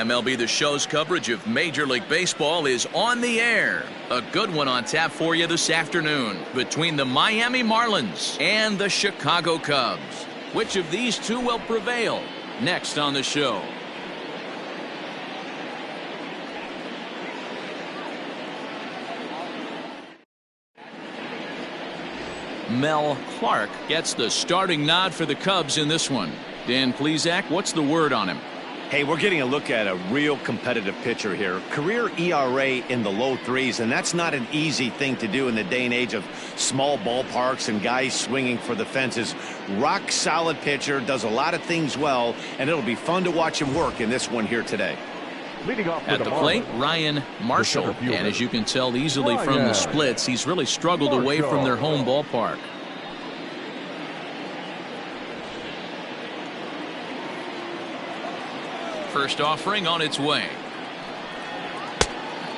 MLB The Show's coverage of Major League Baseball is on the air. A good one on tap for you this afternoon between the Miami Marlins and the Chicago Cubs. Which of these two will prevail? Next on the show. Mel Clark gets the starting nod for the Cubs in this one. Dan Plesac, what's the word on him? Hey, we're getting a look at a real competitive pitcher here. Career ERA in the low threes, and that's not an easy thing to do in the day and age of small ballparks and guys swinging for the fences. Rock solid pitcher, does a lot of things well, and it'll be fun to watch him work in this one here today. At the plate, Ryan Marshall, and as you can tell easily from the splits, he's really struggled away from their home ballpark. First offering on its way.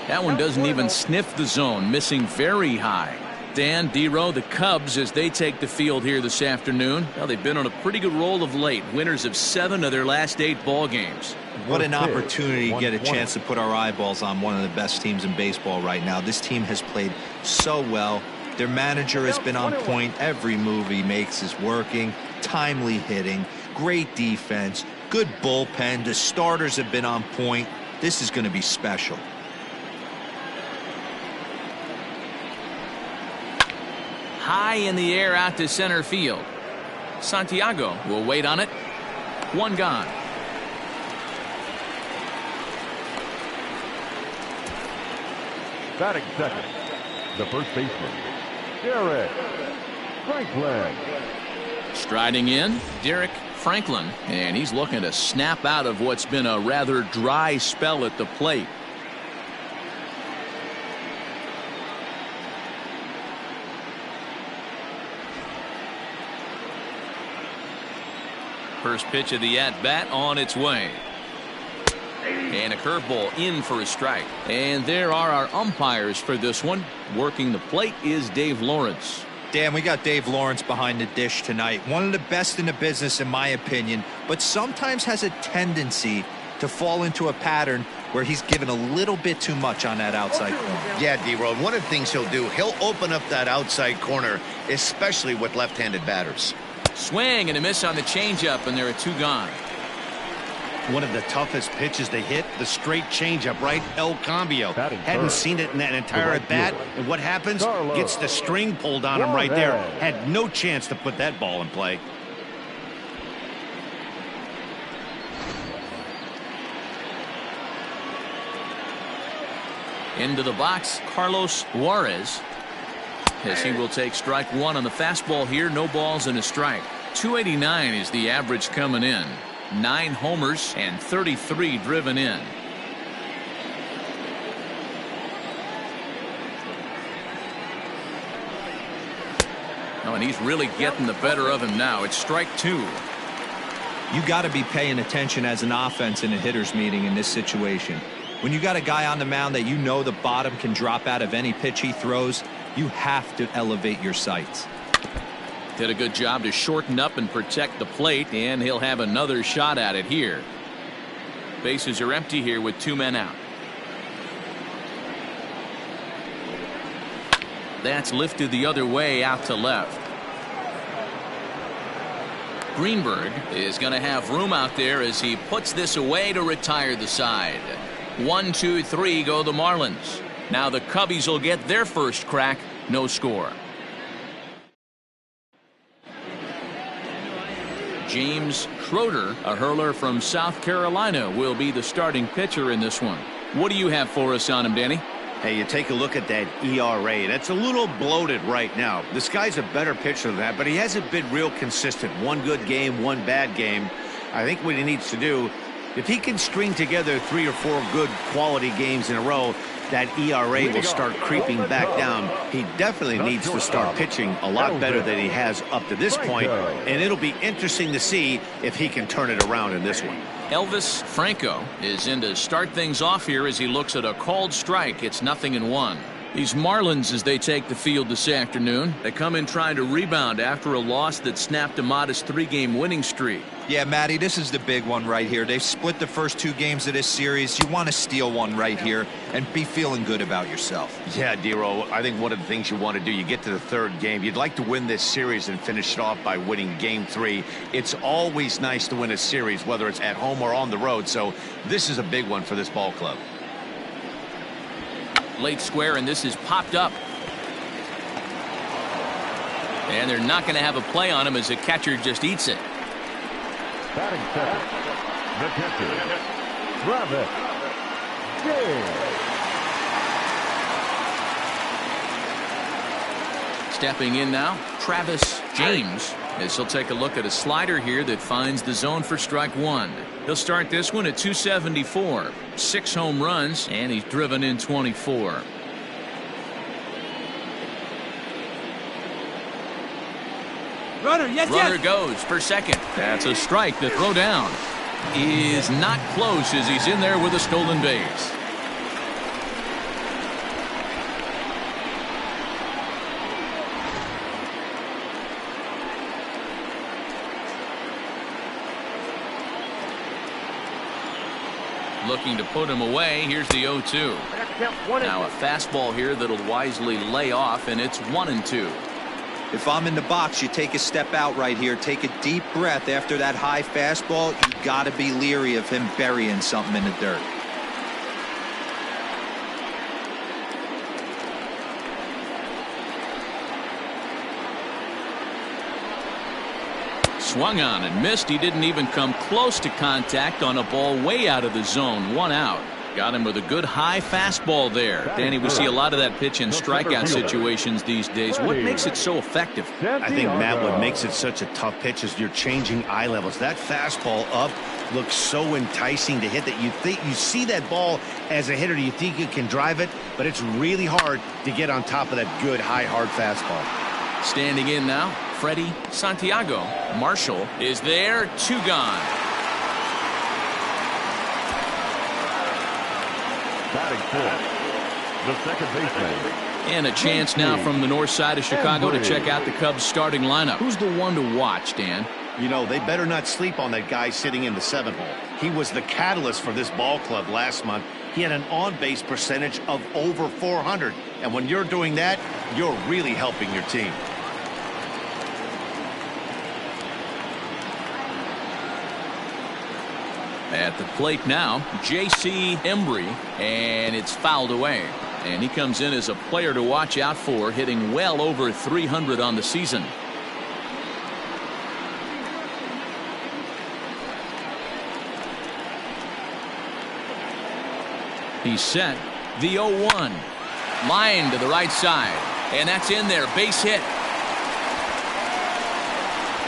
That one doesn't even sniff the zone, missing very high. Dan, D-Row, the Cubs, as they take the field here this afternoon. Well, they've been on a pretty good roll of late. Winners of 7 of their last 8 ball games. What an opportunity to get a chance to put our eyeballs on one of the best teams in baseball right now. This team has played so well. Their manager has been on point. Every move he makes is working. Timely hitting. Great defense. Good bullpen. The starters have been on point. This is going to be special. High in the air out to center field. Santiago will wait on it. One gone. Batting second, the first baseman, Derek Franklin. Striding in, Derek Franklin, and he's looking to snap out of what's been a rather dry spell at the plate. First pitch of the at-bat on its way. And a curveball in for a strike. And there are our umpires for this one. Working the plate is Dave Lawrence. Dan, we got Dave Lawrence behind the dish tonight. One of the best in the business, in my opinion, but sometimes has a tendency to fall into a pattern where he's given a little bit too much on that outside corner. Yeah, D-Road, one of the things he'll do, he'll open up that outside corner, especially with left-handed batters. Swing and a miss on the changeup, and there are 2 gone. One of the toughest pitches to hit, the straight changeup, right? El Cambio. Hadn't seen it in that entire at bat. And what happens? Gets the string pulled on him right there. Had no chance to put that ball in play. Into the box, Carlos Juarez. As he will take strike 1 on the fastball here. No balls and a strike. 289 is the average coming in. 9 homers and 33 driven in. Oh, and he's really getting the better of him now. It's strike 2. You got to be paying attention as an offense in a hitter's meeting in this situation. When you got a guy on the mound that you know the bottom can drop out of any pitch he throws, you have to elevate your sights. Did a good job to shorten up and protect the plate, and he'll have another shot at it here. Bases are empty here with 2 men out. That's lifted the other way out to left. Greenberg is going to have room out there as he puts this away to retire the side. 1, 2, 3 go the Marlins. Now the Cubbies will get their first crack. No score. James Croter, a hurler from South Carolina, will be the starting pitcher in this one. What do you have for us on him, Danny? Hey, you take a look at that ERA. That's a little bloated right now. This guy's a better pitcher than that, but he hasn't been real consistent. 1 good game, 1 bad game. I think what he needs to do, if he can string together 3 or 4 good quality games in a row, that ERA will start creeping back down. He definitely needs to start pitching a lot better than he has up to this point, and it'll be interesting to see if he can turn it around in this one. Elvis Franco is in to start things off here as he looks at a called strike. It's 0-1. These Marlins, as they take the field this afternoon, they come in trying to rebound after a loss that snapped a modest 3-game winning streak. Yeah, Matty, this is the big one right here. They've split the first 2 games of this series. You want to steal one right here and be feeling good about yourself. Yeah, Dero, I think one of the things you want to do, you get to the 3rd game, you'd like to win this series and finish it off by winning game 3. It's always nice to win a series, whether it's at home or on the road, so this is a big one for this ball club. Late square, and this is popped up. And they're not going to have a play on him as the catcher just eats it. Batting second, the catcher, Travis James. Stepping in now, Travis James, as he'll take a look at a slider here that finds the zone for strike 1. He'll start this one at 274. 6 home runs, and he's driven in 24. Runner goes for second. That's a strike. The throw down is not close as he's in there with a stolen base. Looking to put him away. Here's the 0-2. Now a fastball here that'll wisely lay off, and it's 1-2. If I'm in the box, you take a step out right here. Take a deep breath after that high fastball. You got to be leery of him burying something in the dirt. Swung on and missed. He didn't even come close to contact on a ball way out of the zone. 1 out. Got him with a good high fastball there. Danny, we see a lot of that pitch in strikeout situations these days. What makes it so effective? I think, Matt, what makes it such a tough pitch is you're changing eye levels. That fastball up looks so enticing to hit that you see that ball as a hitter. You think you can drive it, but it's really hard to get on top of that good high hard fastball. Standing in now, Freddie Santiago. Marshall is there. 2 gone. Batting fourth, the second baseman. And a chance now from the north side of Chicago to check out the Cubs starting lineup. Who's the one to watch, Dan? You know, they better not sleep on that guy sitting in the 7th hole. He was the catalyst for this ball club last month. He had an on-base percentage of over 400. And when you're doing that, you're really helping your team. At the plate now, J.C. Embry, and it's fouled away. And he comes in as a player to watch out for, hitting well over 300 on the season. He's set. The 0-1. Line to the right side. And that's in there. Base hit.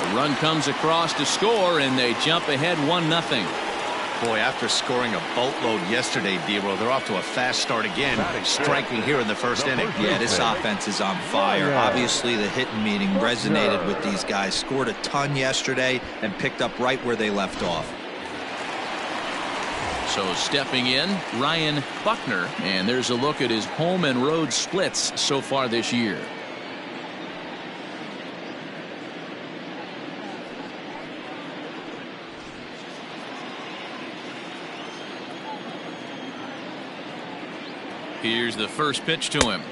The run comes across to score, and they jump ahead 1-0. Boy, after scoring a boatload yesterday, Dero, they're off to a fast start again, striking here in the 1st inning. Yeah, this offense is on fire. Obviously, the hitting meeting resonated with these guys. Scored a ton yesterday and picked up right where they left off. So stepping in, Ryan Buckner, and there's a look at his home and road splits so far this year. Here's the first pitch to him.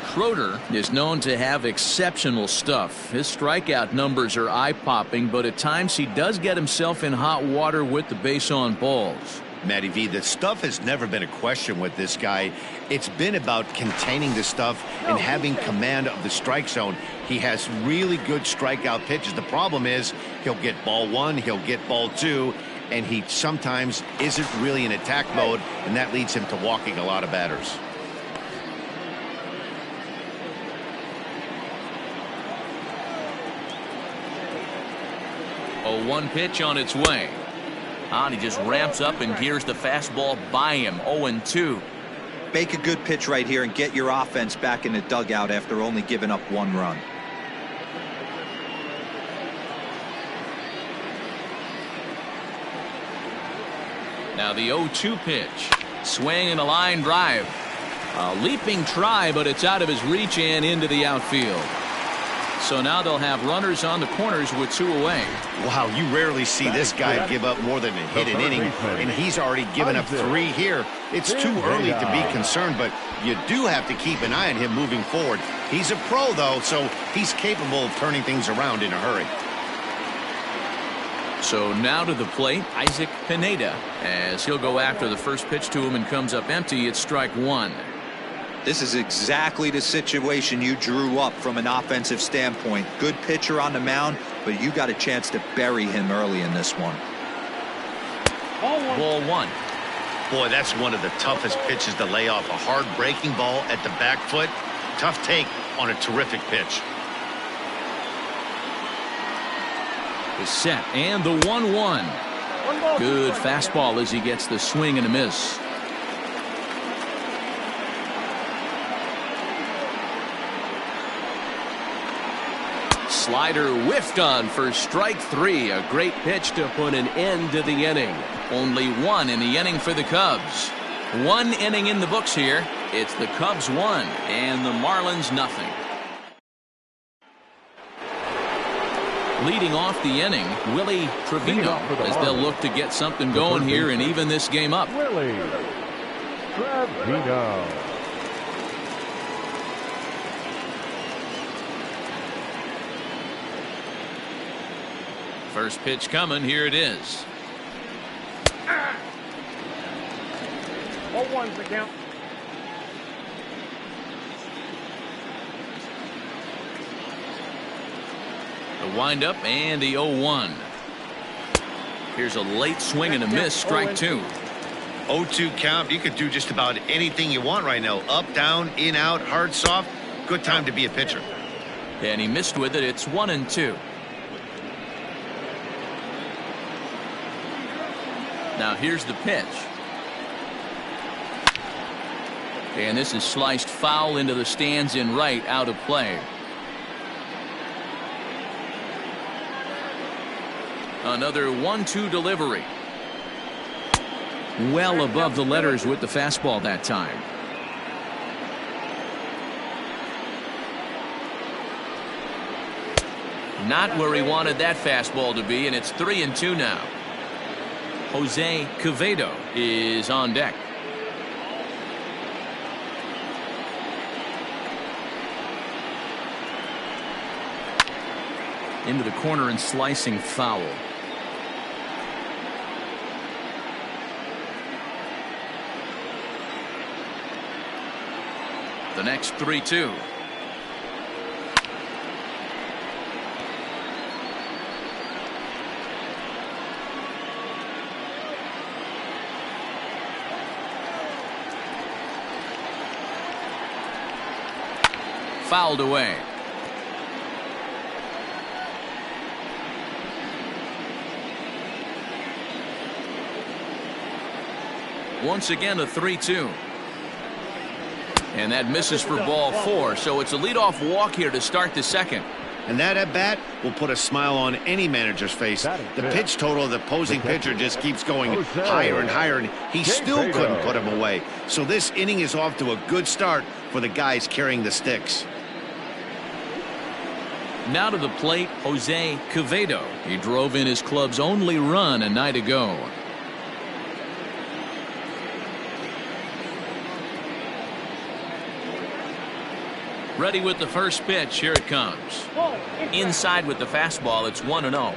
Croter is known to have exceptional stuff. His strikeout numbers are eye-popping, but at times he does get himself in hot water with the base on balls. Matty V, the stuff has never been a question with this guy. It's been about containing the stuff and having command of the strike zone. He has really good strikeout pitches. The problem is he'll get ball 1, he'll get ball 2, and he sometimes isn't really in attack mode, and that leads him to walking a lot of batters. A 1 pitch on its way. And he just ramps up and gears the fastball by him. 0-2. Make a good pitch right here and get your offense back in the dugout after only giving up 1 run. Now the 0-2 pitch. Swing and a line drive. A leaping try, but it's out of his reach and into the outfield. So now they'll have runners on the corners with 2 away. Wow, you rarely see this guy give up more than a hit an inning, and he's already given up 3 here. It's too early to be concerned, but you do have to keep an eye on him moving forward. He's a pro, though, so he's capable of turning things around in a hurry. So now to the plate, Isaac Pineda, as he'll go after the first pitch to him and comes up empty. It's strike 1. This is exactly the situation you drew up from an offensive standpoint. Good pitcher on the mound, but you got a chance to bury him early in this one. Ball 1. Boy, that's one of the toughest pitches to lay off. A hard breaking ball at the back foot. Tough take on a terrific pitch. Is set, and the 1-1. Good fastball as he gets the swing and a miss. Slider whiffed on for strike 3. A great pitch to put an end to the inning. Only 1 in the inning for the Cubs. 1 inning in the books here. It's the Cubs 1 and the Marlins nothing. Leading off the inning, Willie Trevino, as they'll look to get something going here and even this game up. Willie Trevino. First pitch coming. Here it is. 0-1's the count. The windup and the 0-1. Here's a late swing and a miss. Strike 2. 0-2 count. You could do just about anything you want right now. Up, down, in, out, hard, soft. Good time to be a pitcher. And he missed with it. It's 1-2. Now here's the pitch. And this is sliced foul into the stands in right, out of play. Another 1-2 delivery. Well above the letters with the fastball that time. Not where he wanted that fastball to be, and it's 3-2 now. Jose Caveto is on deck. Into the corner and slicing foul. The next 3-2. Fouled away. Once again a 3-2. And that misses for ball 4, so it's a leadoff walk here to start the second. And that at bat will put a smile on any manager's face. The pitch total of the opposing pitcher just keeps going higher and higher, and he still couldn't put him away. So this inning is off to a good start for the guys carrying the sticks. Now to the plate, Jose Caveto. He drove in his club's only run a night ago. Ready with the first pitch. Here it comes. Inside with the fastball. It's 1-0.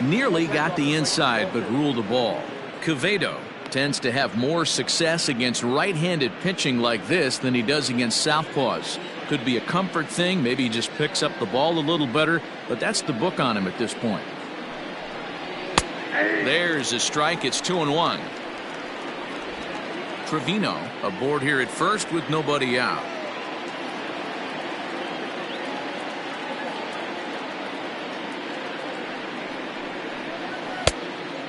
Nearly got the inside, but ruled the ball. Caveto tends to have more success against right-handed pitching like this than he does against southpaws. Could be a comfort thing. Maybe he just picks up the ball a little better, but that's the book on him at this point. There's a strike. It's 2-1. Trevino aboard here at first with nobody out.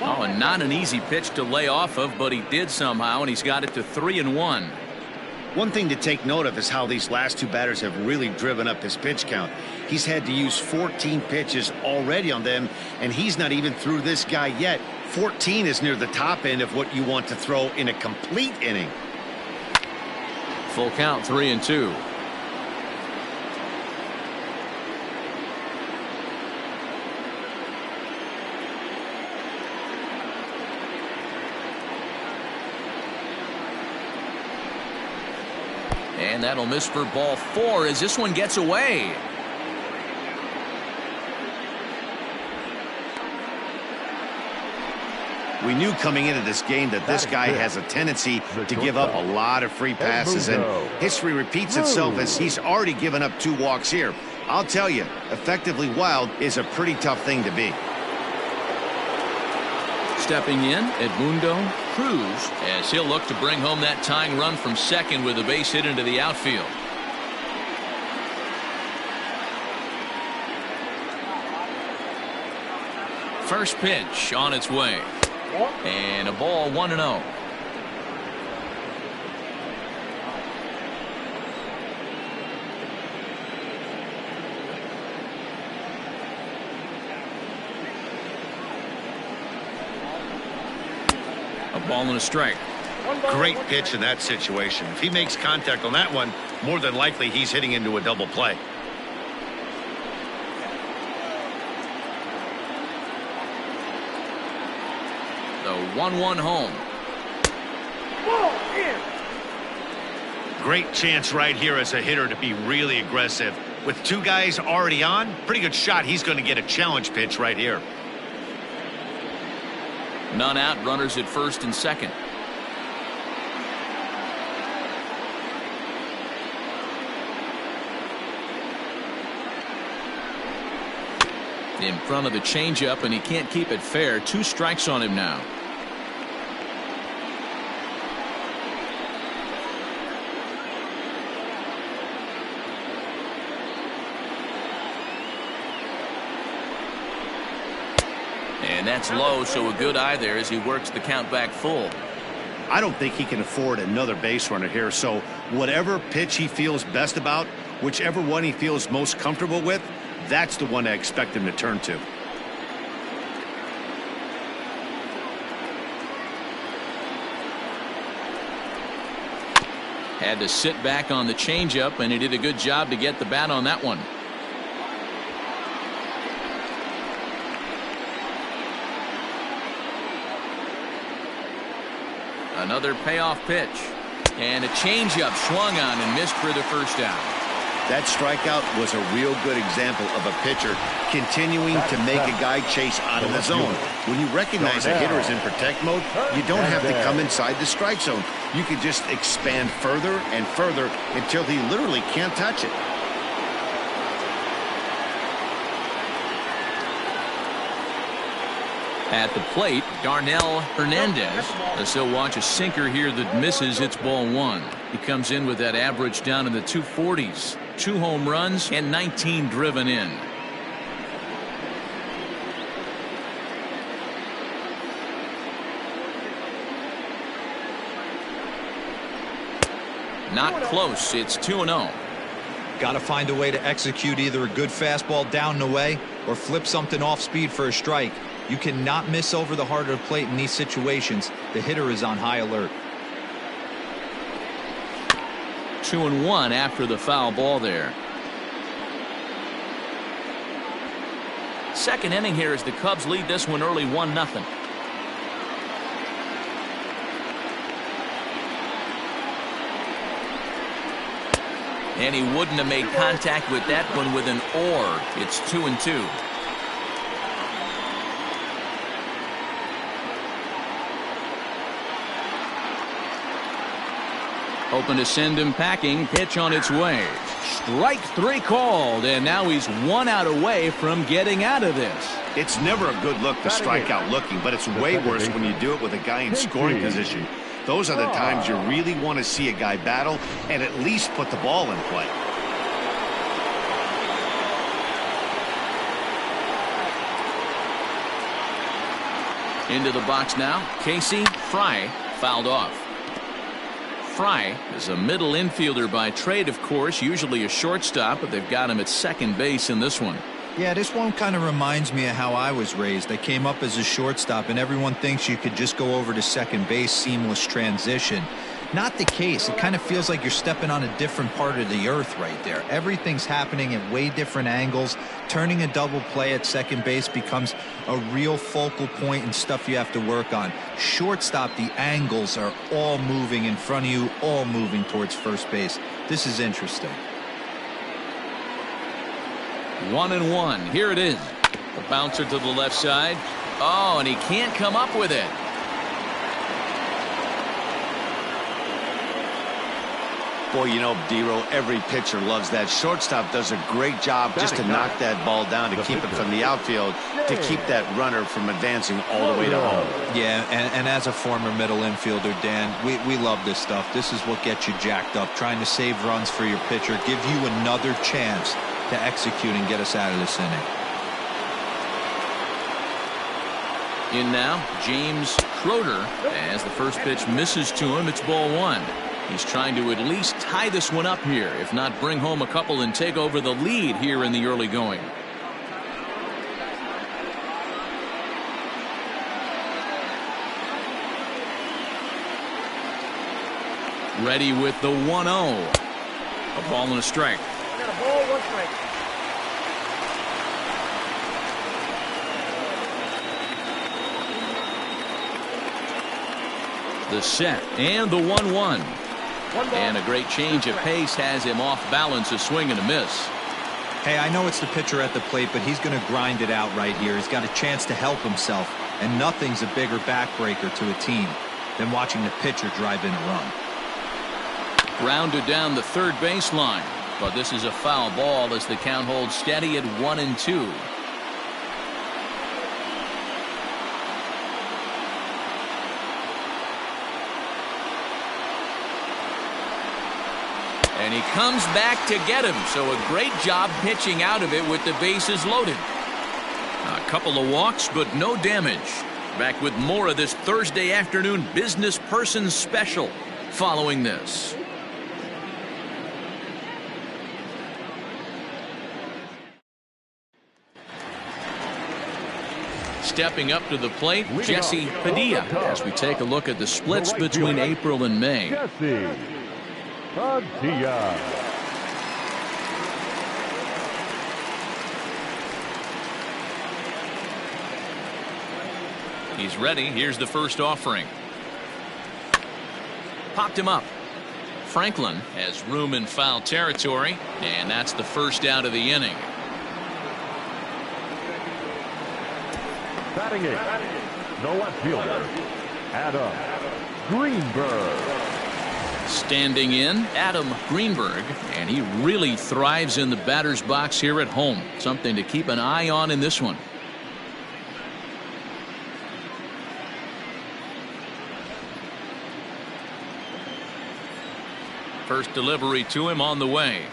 Oh, and not an easy pitch to lay off of, but he did somehow, and he's got it to 3-1. One thing to take note of is how these last two batters have really driven up his pitch count. He's had to use 14 pitches already on them, and he's not even through this guy yet. 14 is near the top end of what you want to throw in a complete inning. Full count, 3-2. And that'll miss for ball 4 as this one gets away. We knew coming into this game that this guy has a tendency to give up a lot of free passes, and history repeats itself as he's already given up 2 walks here. I'll tell you, effectively wild is a pretty tough thing to be. Stepping in, Edmundo Cruz, as he'll look to bring home that tying run from second with a base hit into the outfield. First pitch on its way. And a ball, 1-0. A ball and a strike. Great pitch in that situation. If he makes contact on that one, more than likely he's hitting into a double play. The 1-1 home. Great chance right here as a hitter to be really aggressive. With 2 guys already on, pretty good shot he's going to get a challenge pitch right here. None out, runners at first and second. In front of the changeup, and he can't keep it fair. 2 strikes on him now. And that's low, so a good eye there as he works the count back full. I don't think he can afford another base runner here, so whatever pitch he feels best about, whichever one he feels most comfortable with, that's the one I expect him to turn to. Had to sit back on the changeup, and he did a good job to get the bat on that one. Another payoff pitch. And a changeup swung on and missed for the first out. That strikeout was a real good example of a pitcher continuing to make a guy chase out of the zone. When you recognize a hitter is in protect mode, you don't have to come inside the strike zone. You can just expand further and further until he literally can't touch it. At the plate, Darnell Hernandez. As he'll watch a sinker here that misses. It's ball 1. He comes in with that average down in the 240s. 2 home runs and 19 driven in. Not close. It's 2-0. Got to find a way to execute either a good fastball down and away or flip something off speed for a strike. You cannot miss over the heart of the plate in these situations. The hitter is on high alert. 2-1 after the foul ball there. Second inning here as the Cubs lead this one early 1-0. And he wouldn't have made contact with that one with an or. It's 2-2. Hoping to send him packing. Pitch on its way. Strike 3 called, and now he's 1 out away from getting out of this. It's never a good look to strike out looking, but it's way worse when you do it with a guy in scoring position. Those are the times you really want to see a guy battle and at least put the ball in play. Into the box now. Casey Fry fouled off. Fry is a middle infielder by trade, of course, usually a shortstop, but they've got him at second base in this one. Yeah, this one kind of reminds me of how I was raised. I came up as a shortstop, and everyone thinks you could just go over to second base, seamless transition. Not the case. It kind of feels like you're stepping on a different part of the earth right there. Everything's happening at way different angles. Turning a double play at second base becomes a real focal point and stuff you have to work on. Shortstop, the angles are all moving in front of you, all moving towards first base. This is interesting. 1-1. Here it is. The bouncer to the left side. Oh, and he can't come up with it. Boy, you know, D-Row, every pitcher loves that. Shortstop does a great job just to knock that ball down, to keep it from the outfield, to keep that runner from advancing all the way to home. Yeah, and as a former middle infielder, Dan, we love this stuff. This is what gets you jacked up, trying to save runs for your pitcher, give you another chance to execute and get us out of this inning. In now, James Croter, as the first pitch misses to him. It's ball one. He's trying to at least tie this one up here, if not bring home a couple and take over the lead here in the early going. Ready with the 1-0. A ball and a strike. Got a ball, 1 strike. The set and the 1-1. And a great change of pace has him off balance, a swing and a miss. Hey, I know it's the pitcher at the plate, but he's going to grind it out right here. He's got a chance to help himself, and nothing's a bigger backbreaker to a team than watching the pitcher drive in a run. Grounded down the third baseline, but this is a foul ball as the count holds steady at 1-2. And he comes back to get him, so a great job pitching out of it with the bases loaded. A couple of walks, but no damage. Back with more of this Thursday afternoon business person special following this. Stepping up to the plate, Jesse Padilla, as we take a look at the splits between April and May. Padilla. He's ready. Here's the first offering. Popped him up. Franklin has room in foul territory, and that's the first out of the inning. Batting it, the left fielder, Adam Greenberg. Standing in, Adam Greenberg, and he really thrives in the batter's box here at home. Something to keep an eye on in this one. First delivery to him on the way.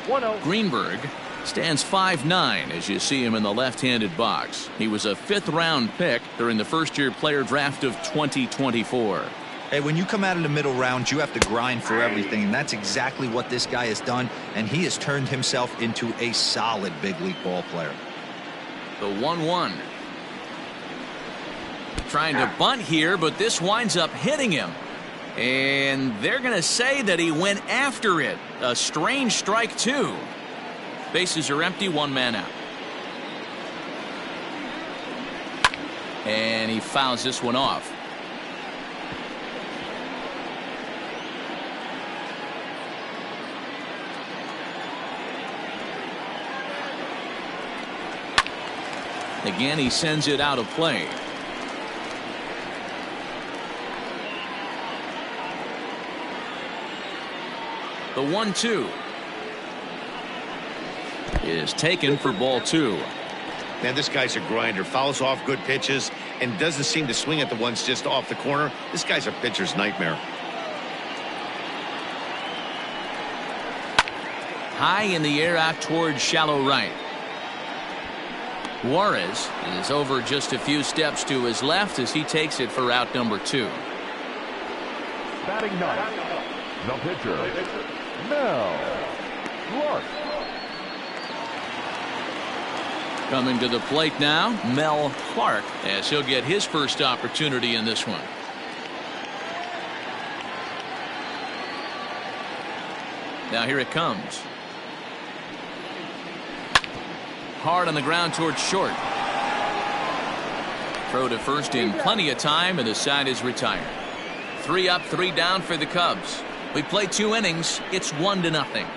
1-0. Greenberg stands 5'9" as you see him in the left-handed box. He was a 5th-round pick during the first-year player draft of 2024. Hey, when you come out of the middle rounds, you have to grind for everything, and that's exactly what this guy has done, and he has turned himself into a solid big league ball player. The 1-1. Trying to bunt here, but this winds up hitting him. And they're going to say that he went after it. A strange strike, too. Bases are empty, 1 man out. And he fouls this one off. Again, he sends it out of play. The 1-2 is taken for ball 2. Man, this guy's a grinder. Fouls off good pitches and doesn't seem to swing at the ones just off the corner. This guy's a pitcher's nightmare. High in the air out towards shallow right. Juarez is over just a few steps to his left as he takes it for out number 2. Batting ninth, the pitcher, Mel Clark. Coming to the plate now, Mel Clark, as he'll get his first opportunity in this one. Now here it comes. Hard on the ground towards short. Throw to first in plenty of time, and the side is retired. 3 up, 3 down for the Cubs. We play 2 innings. It's 1-0.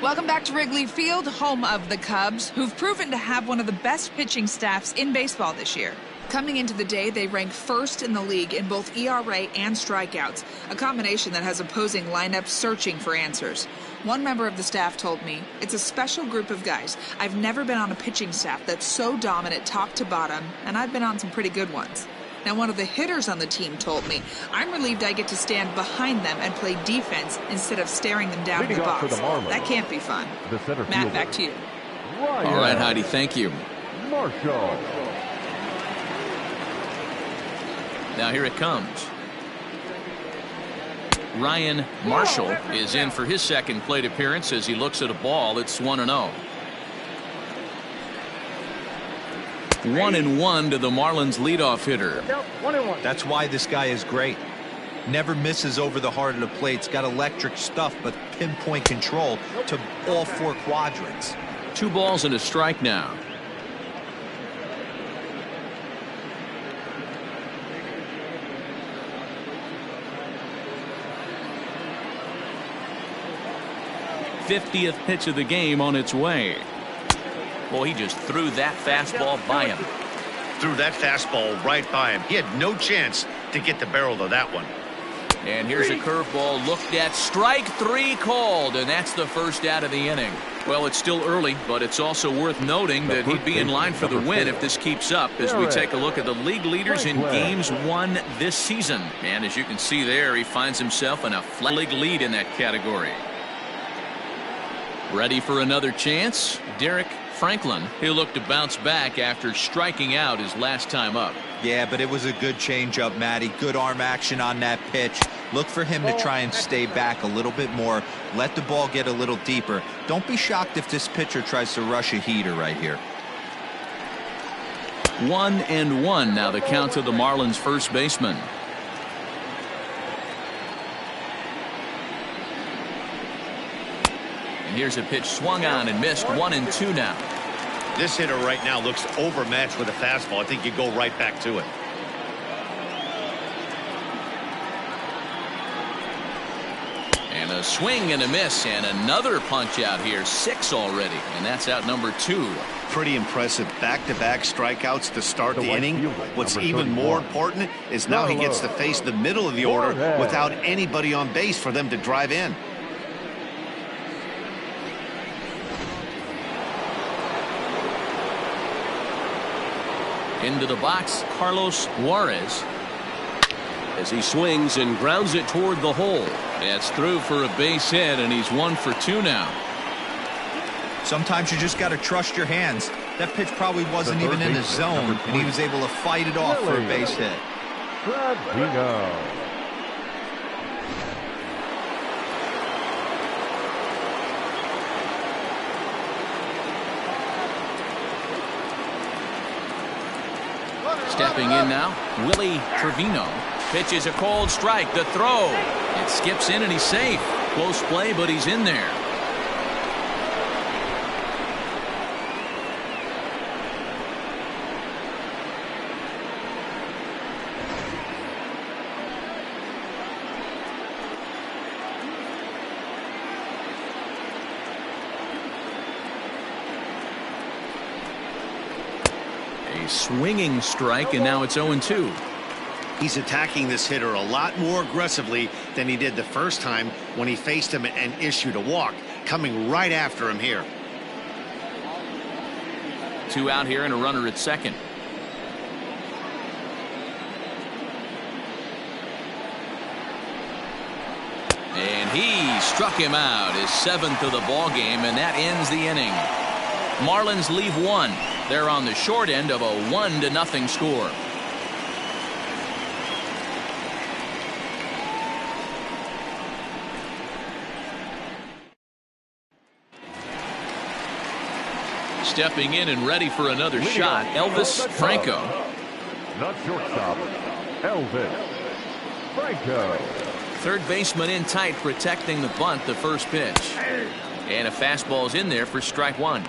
Welcome back to Wrigley Field, home of the Cubs, who've proven to have one of the best pitching staffs in baseball this year. Coming into the day, they rank first in the league in both ERA and strikeouts, a combination that has opposing lineups searching for answers. One member of the staff told me, "It's a special group of guys. I've never been on a pitching staff that's so dominant top to bottom, and I've been on some pretty good ones." Now, one of the hitters on the team told me, "I'm relieved I get to stand behind them and play defense instead of staring them down in the box. That can't be fun." Matt, back to you. All right, Heidi, thank you. Marshall. Now here it comes. Ryan Marshall is in for his second plate appearance as he looks at a ball. It's 1-0. 1-1 to the Marlins leadoff hitter. 1-1. That's why this guy is great. Never misses over the heart of the plate. He's got electric stuff, but pinpoint control to all 4 quadrants. 2 balls and a strike now. '50th pitch of the game on its way. Well, he just threw that fastball by him. Threw that fastball right by him. He had no chance to get the barrel of that one. And here's a curveball looked at. Strike 3 called, and that's the first out of the inning. Well, it's still early, but it's also worth noting that he'd be in line for the win if this keeps up as we take a look at the league leaders in games won this season. And as you can see there, he finds himself in a flat league lead in that category. Ready for another chance? Derek Franklin. He'll look to bounce back after striking out his last time up. Yeah, but it was a good changeup, Matty. Good arm action on that pitch. Look for him to try and stay back a little bit more. Let the ball get a little deeper. Don't be shocked if this pitcher tries to rush a heater right here. 1-1 now the count to the Marlins first baseman. And here's a pitch swung on and missed. 1-2 now. This hitter right now looks overmatched with a fastball. I think you go right back to it. And a swing and a miss, and another punch out here. 6 already, and that's out number 2. Pretty impressive back-to-back strikeouts to start the inning. What's even more important is now he gets to face the middle of the order without anybody on base for them to drive in. Into the box, Carlos Juarez, as he swings and grounds it toward the hole. That's through for a base hit, and he's 1 for 2 now. Sometimes you just got to trust your hands. That pitch probably wasn't even in the zone, and he was able to fight it off for a base hit. Stepping in now, Willie Trevino. Pitch is a cold strike. The throw. It skips in and he's safe. Close play, but he's in there. Swinging strike, and now it's 0-2. He's attacking this hitter a lot more aggressively than he did the first time when he faced him and issued a walk. Coming right after him here. 2 out here and a runner at second. he struck him out, his 7th of the ball game, and that ends the inning. Marlins leave one. They're on the short end of a 1-0 score. Stepping in and ready for another shot, Elvis Franco. Not shortstop, Elvis Franco. Third baseman in tight, protecting the bunt, the first pitch. And a fastball's in there for strike one.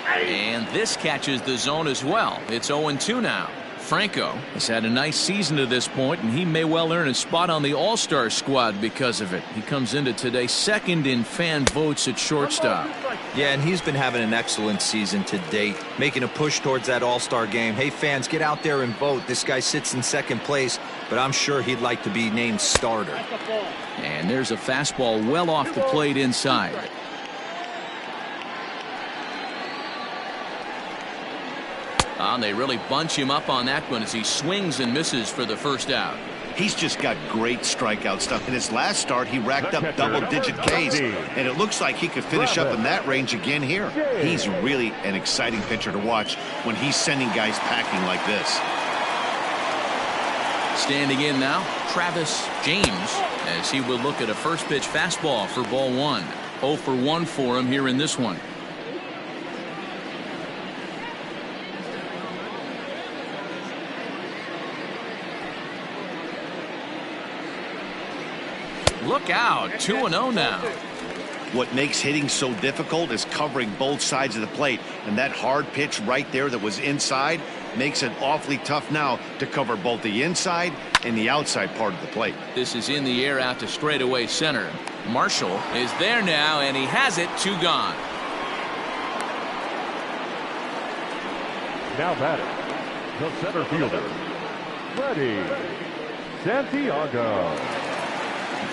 And this catches the zone as well. It's 0-2 now. Franco has had a nice season to this point, and he may well earn a spot on the All-Star squad because of it. He comes into today second in fan votes at shortstop. Yeah, and he's been having an excellent season to date, making a push towards that All-Star game. Hey, fans, get out there and vote. This guy sits in second place, but I'm sure he'd like to be named starter. And there's a fastball well off the plate inside. They really bunch him up on that one as he swings and misses for the first out. He's just got great strikeout stuff. In his last start, he racked up double-digit Ks, and it looks like he could finish up in that range again here. He's really an exciting pitcher to watch when he's sending guys packing like this. Standing in now, Travis James, as he will look at a first pitch fastball for ball one. 0 for 1 for him here in this one. Look out, 2-0 now. What makes hitting so difficult is covering both sides of the plate, and that hard pitch right there that was inside makes it awfully tough now to cover both the inside and the outside part of the plate. This is in the air out to straightaway center. Marshall is there now, and he has it. 2 gone. Now batting, the center fielder, Freddie Santiago.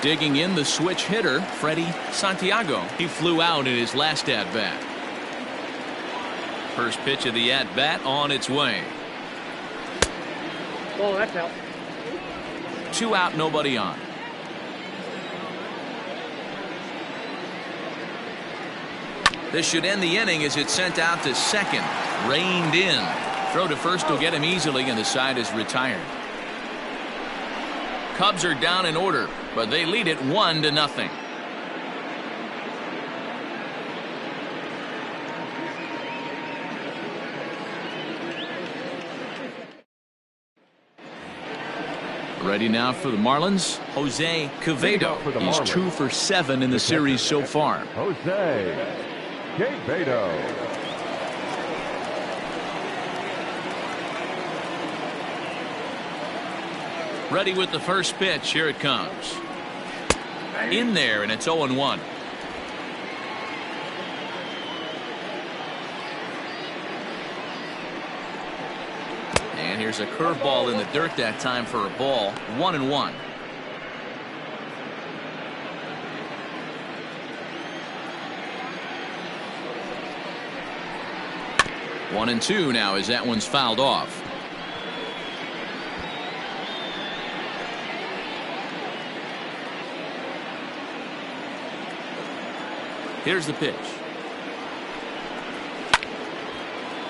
Digging in the switch hitter, Freddie Santiago. He flew out in his last at-bat. First pitch of the at-bat on its way. Oh, that's out. 2 out, nobody on. This should end the inning as it's sent out to second. Reined in. Throw to first will get him easily, and the side is retired. Cubs are down in order, but they lead it 1-0. Ready now for the Marlins, Jose Caveto. He's 2 for 7 in the series so far. Jose Caveto. Ready with the first pitch. Here it comes. In there, and it's 0-1. And here's a curveball in the dirt that time for a ball. 1-1. One and 2 now as that one's fouled off. Here's the pitch.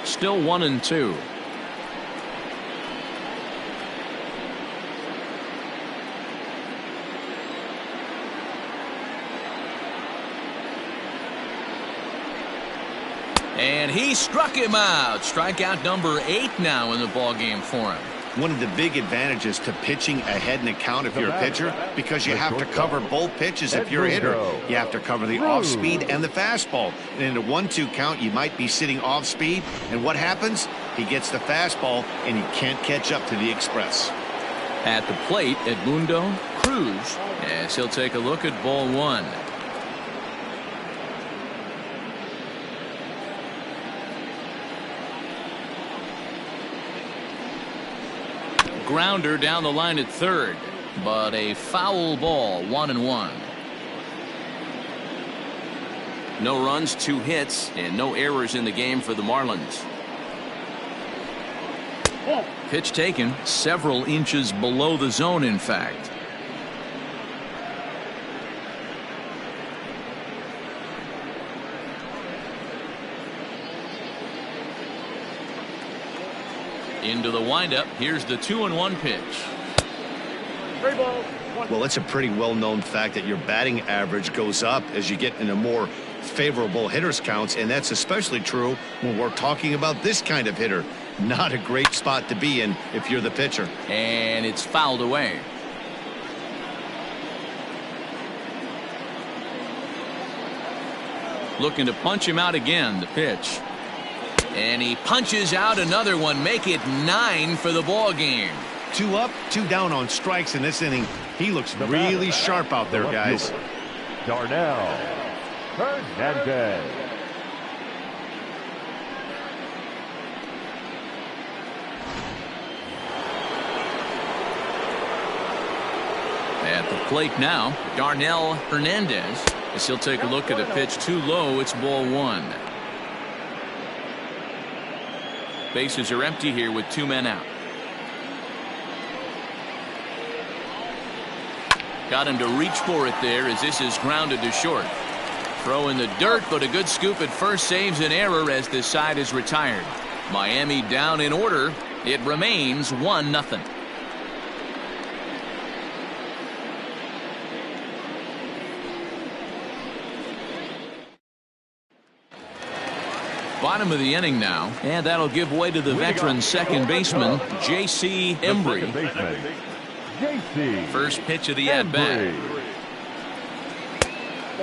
Still 1-2. And he struck him out. Strikeout number 8 now in the ballgame for him. One of the big advantages to pitching ahead in the count if you're a pitcher, because you have to cover both pitches if you're a hitter. You have to cover the off speed and the fastball. And in a 1-2 count, you might be sitting off speed. And what happens? He gets the fastball, and he can't catch up to the express. At the plate, Edmundo Cruz, as he'll take a look at ball one. Grounder down the line at third, but a foul ball. 1-1. No runs, 2 hits, and no errors in the game for the Marlins. Pitch taken several inches below the zone, in fact. Into the windup. Here's the 2-1 pitch. Well, it's a pretty well-known fact that your batting average goes up as you get into more favorable hitters counts, and that's especially true when we're talking about this kind of hitter. Not a great spot to be in if you're the pitcher. And it's fouled away. Looking to punch him out again. The pitch. And he punches out another one. Make it 9 for the ball game. 2 up, 2 down on strikes in this inning. He looks really sharp out there, guys. Darnell Hernandez. At the plate now, Darnell Hernandez. As he'll take a look at a pitch too low. It's ball 1. Bases are empty here with 2 men out. Got him to reach for it there as this is grounded to short. Throw in the dirt, but a good scoop at first saves an error as this side is retired. Miami down in order. It remains 1-0. Bottom of the inning now, and that'll give way to the veteran second baseman, J.C. Embry. First pitch of the at-bat.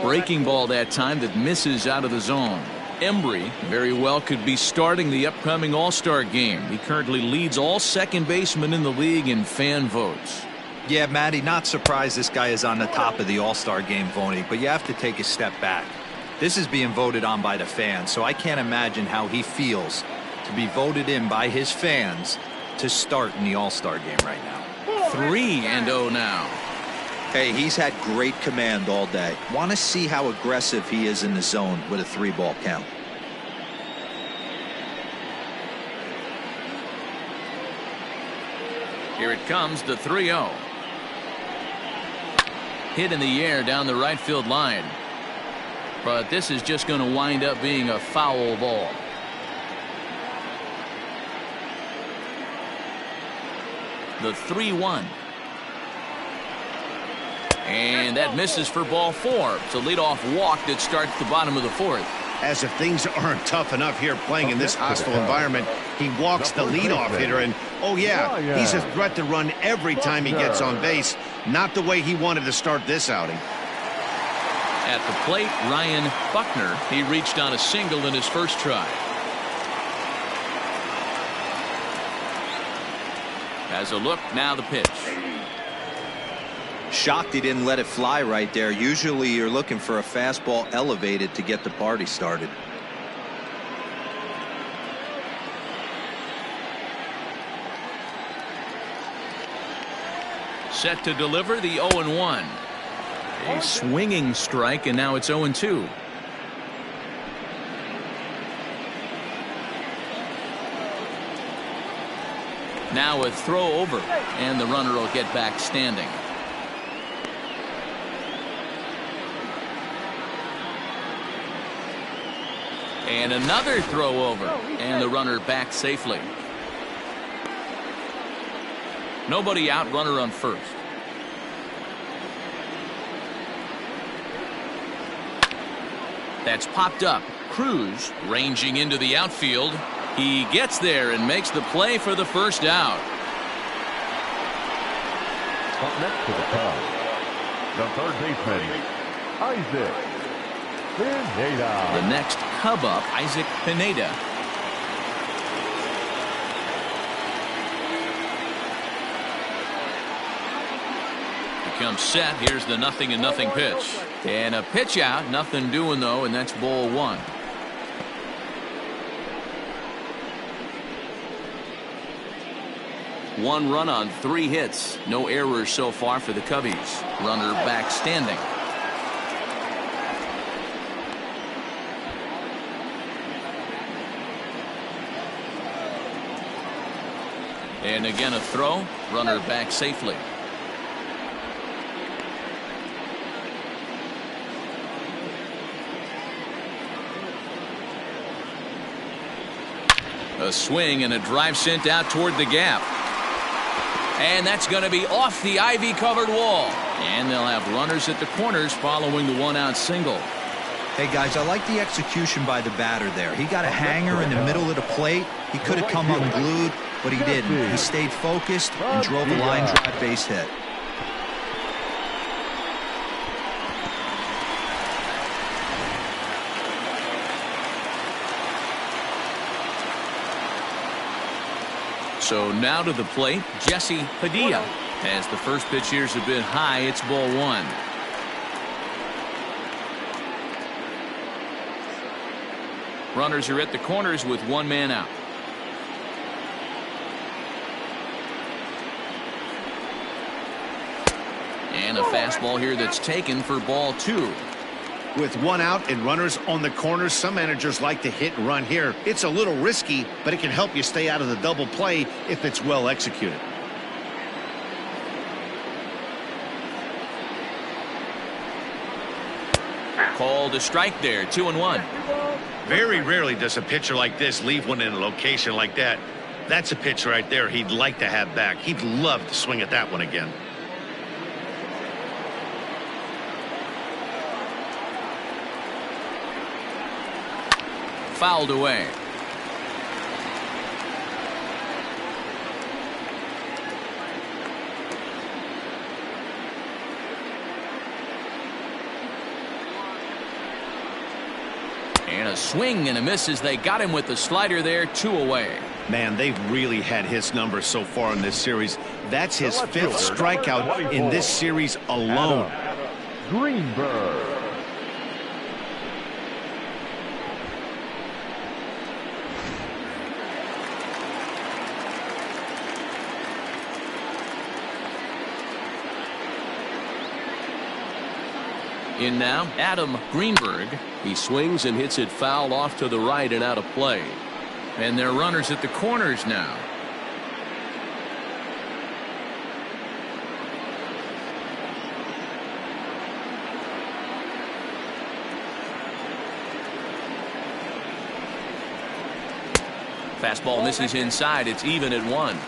Breaking ball that time that misses out of the zone. Embry very well could be starting the upcoming All-Star game. He currently leads all second basemen in the league in fan votes. Yeah, Matty, not surprised this guy is on the top of the All-Star game voting, but you have to take a step back. This is being voted on by the fans, so I can't imagine how he feels to be voted in by his fans to start in the All-Star game right now. 3-0 now. Hey, he's had great command all day. Want to see how aggressive he is in the zone with a 3-ball count. Here it comes, the 3-0. Hit in the air down the right field line. But this is just going to wind up being a foul ball. The 3-1. And that misses for ball 4. It's a leadoff walk that starts the bottom of the 4th. As if things aren't tough enough here playing in this hostile environment, he walks the leadoff hitter, and oh yeah, he's a threat to run every time he gets on base. Not the way he wanted to start this outing. At the plate, Ryan Buckner. He reached on a single in his first try. Has a look, now the pitch. Shocked he didn't let it fly right there. Usually you're looking for a fastball elevated to get the party started. Set to deliver the 0-1. A swinging strike, and now it's 0-2. Now a throw over, and the runner will get back standing. And another throw over, and the runner back safely. Nobody out, runner on first. That's popped up. Cruz ranging into the outfield. He gets there and makes the play for the first out. Up next to the Cubs, the third baseman, Isaac Pineda. The next Cub up, Isaac Pineda. Becomes set. Here's the 0-0 pitch. And a pitch out. Nothing doing, though, and that's ball 1. One run on 3 hits. No errors so far for the Cubbies. Runner back standing. And again a throw. Runner back safely. A swing and a drive sent out toward the gap. And that's going to be off the ivy-covered wall. And they'll have runners at the corners following the one-out single. Hey, guys, I like the execution by the batter there. He got a hanger in the middle of the plate. He could have come unglued, but he didn't. He stayed focused and drove a line drive base hit. So now to the plate, Jesse Padilla. As the first pitch here's a bit high, it's ball one. Runners are at the corners with one man out. And a fastball here that's taken for ball two. With one out and runners on the corners, some managers like to hit and run here. It's a little risky, but it can help you stay out of the double play if it's well executed. Called a strike there, 2-1. Very rarely does a pitcher like this leave one in a location like that. That's a pitch right there he'd like to have back. He'd love to swing at that one again. Fouled away. And a swing and a miss as they got him with the slider there, 2 away. Man, they've really had his numbers so far in this series. That's his 5th strikeout in this series alone. Greenberg. In now, Adam Greenberg. He swings and hits it foul off to the right and out of play. And they're runners at the corners now. Fastball misses inside. It's even at 1.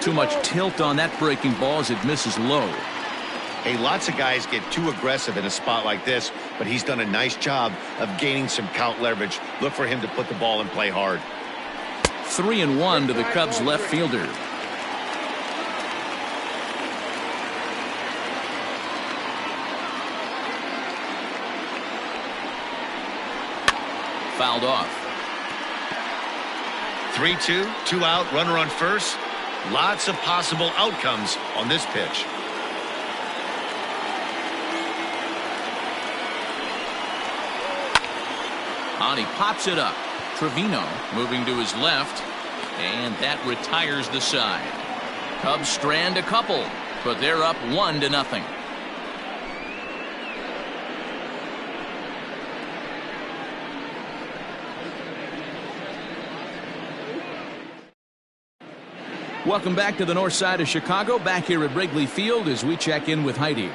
Too much tilt on that breaking ball as it misses low. Hey, lots of guys get too aggressive in a spot like this, but he's done a nice job of gaining some count leverage. Look for him to put the ball in play hard. 3-1 to the Cubs left fielder. Fouled off. 3-2, 2 out, runner on first. Lots of possible outcomes on this pitch. On he pops it up. Trevino moving to his left, and that retires the side. Cubs strand a couple, but they're up 1-0. Welcome back to the north side of Chicago, back here at Wrigley Field as we check in with Heidi.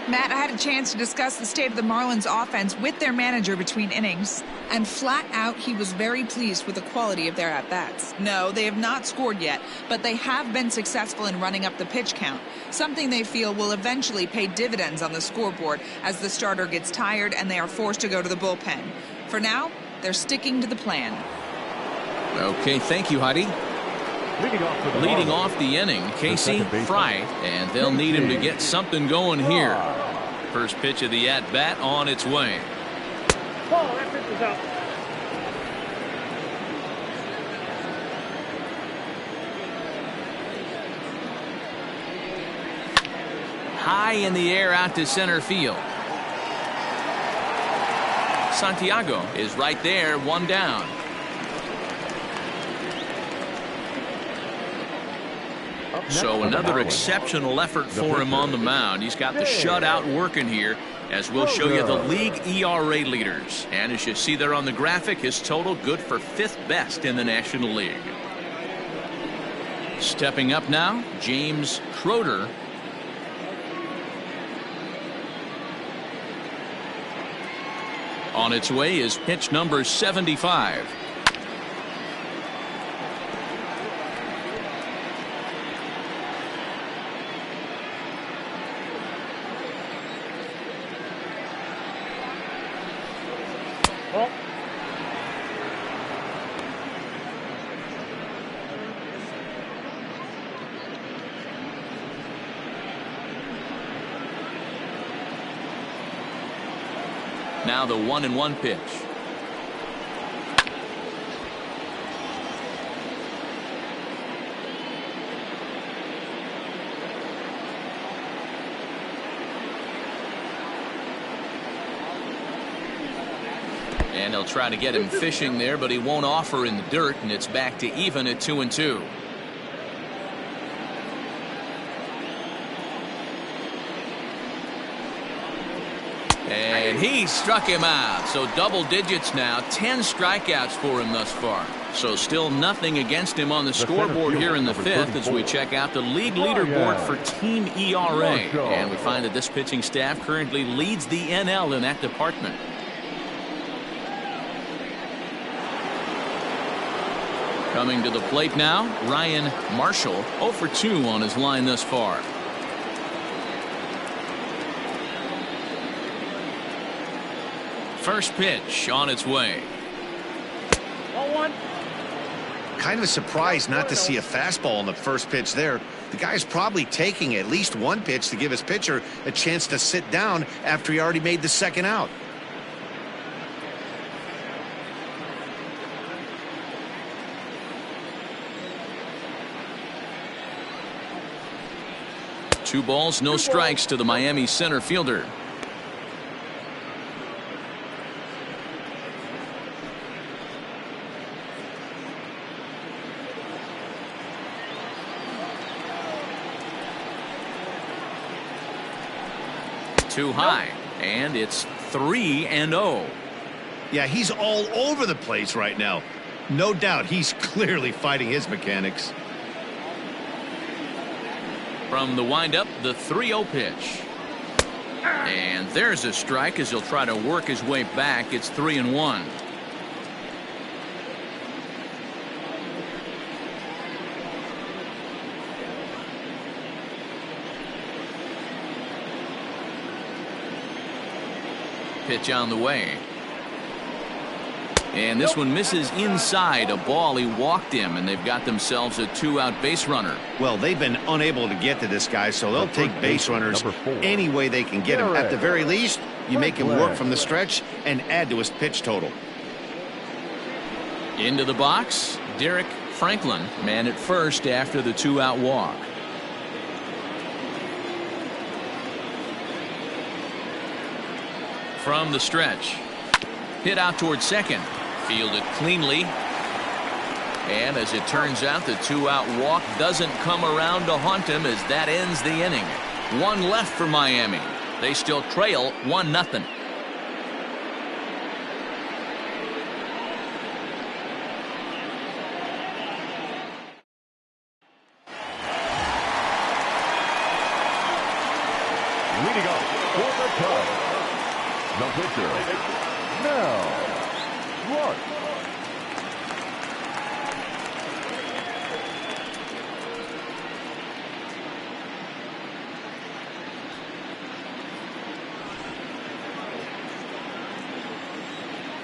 Matt, I had a chance to discuss the state of the Marlins offense with their manager between innings, and flat out he was very pleased with the quality of their at-bats. No, they have not scored yet, but they have been successful in running up the pitch count, something they feel will eventually pay dividends on the scoreboard as the starter gets tired and they are forced to go to the bullpen. For now, they're sticking to the plan. Okay, thank you, Heidi. Leading off the inning, Casey Fry, and they'll need him to get something going here. First pitch of the at-bat on its way. Ball, that pitch is out. High in the air out to center field. Santiago is right there, 1 down. So another exceptional effort for him on the mound. He's got the shutout working here. as we'll show you the league ERA leaders. And as you see there on the graphic, his total good for 5th best in the National League. Stepping up now, James Croter. On its way is pitch number 75. Now the 1-1 pitch. And they'll try to get him fishing there, but he won't offer in the dirt, and it's back to even at 2-2. And he struck him out. So double digits now. 10 strikeouts for him thus far. So still nothing against him on the scoreboard here in the 5th as we check out the league leaderboard for team ERA. And we find that this pitching staff currently leads the NL in that department. Coming to the plate now, Ryan Marshall, 0 for 2 on his line thus far. First pitch on its way. 0-1. Kind of surprised not to see a fastball on the first pitch there. The guy's probably taking at least one pitch to give his pitcher a chance to sit down after he already made the second out. Two balls, no strikes to the Miami center fielder. Too high, and it's 3-0. Yeah, he's all over the place right now. No doubt he's clearly fighting his mechanics. From the windup, the 3-0 pitch. And there's a strike as he'll try to work his way back. It's 3-1. Pitch on the way. And this one misses inside. A ball. He walked him, and they've got themselves a 2-out base runner. Well, they've been unable to get to this guy, so they'll take base runners any way they can get him. At the very least, you make him work from the stretch and add to his pitch total. Into the box, Derek Franklin, man at first after the 2-out walk. From the stretch, hit out towards second, fielded cleanly, and as it turns out, the 2-out walk doesn't come around to haunt him as that ends the inning. One left for Miami. They still trail 1-0. Leading up for the Cubs, the pitcher, now, Clark.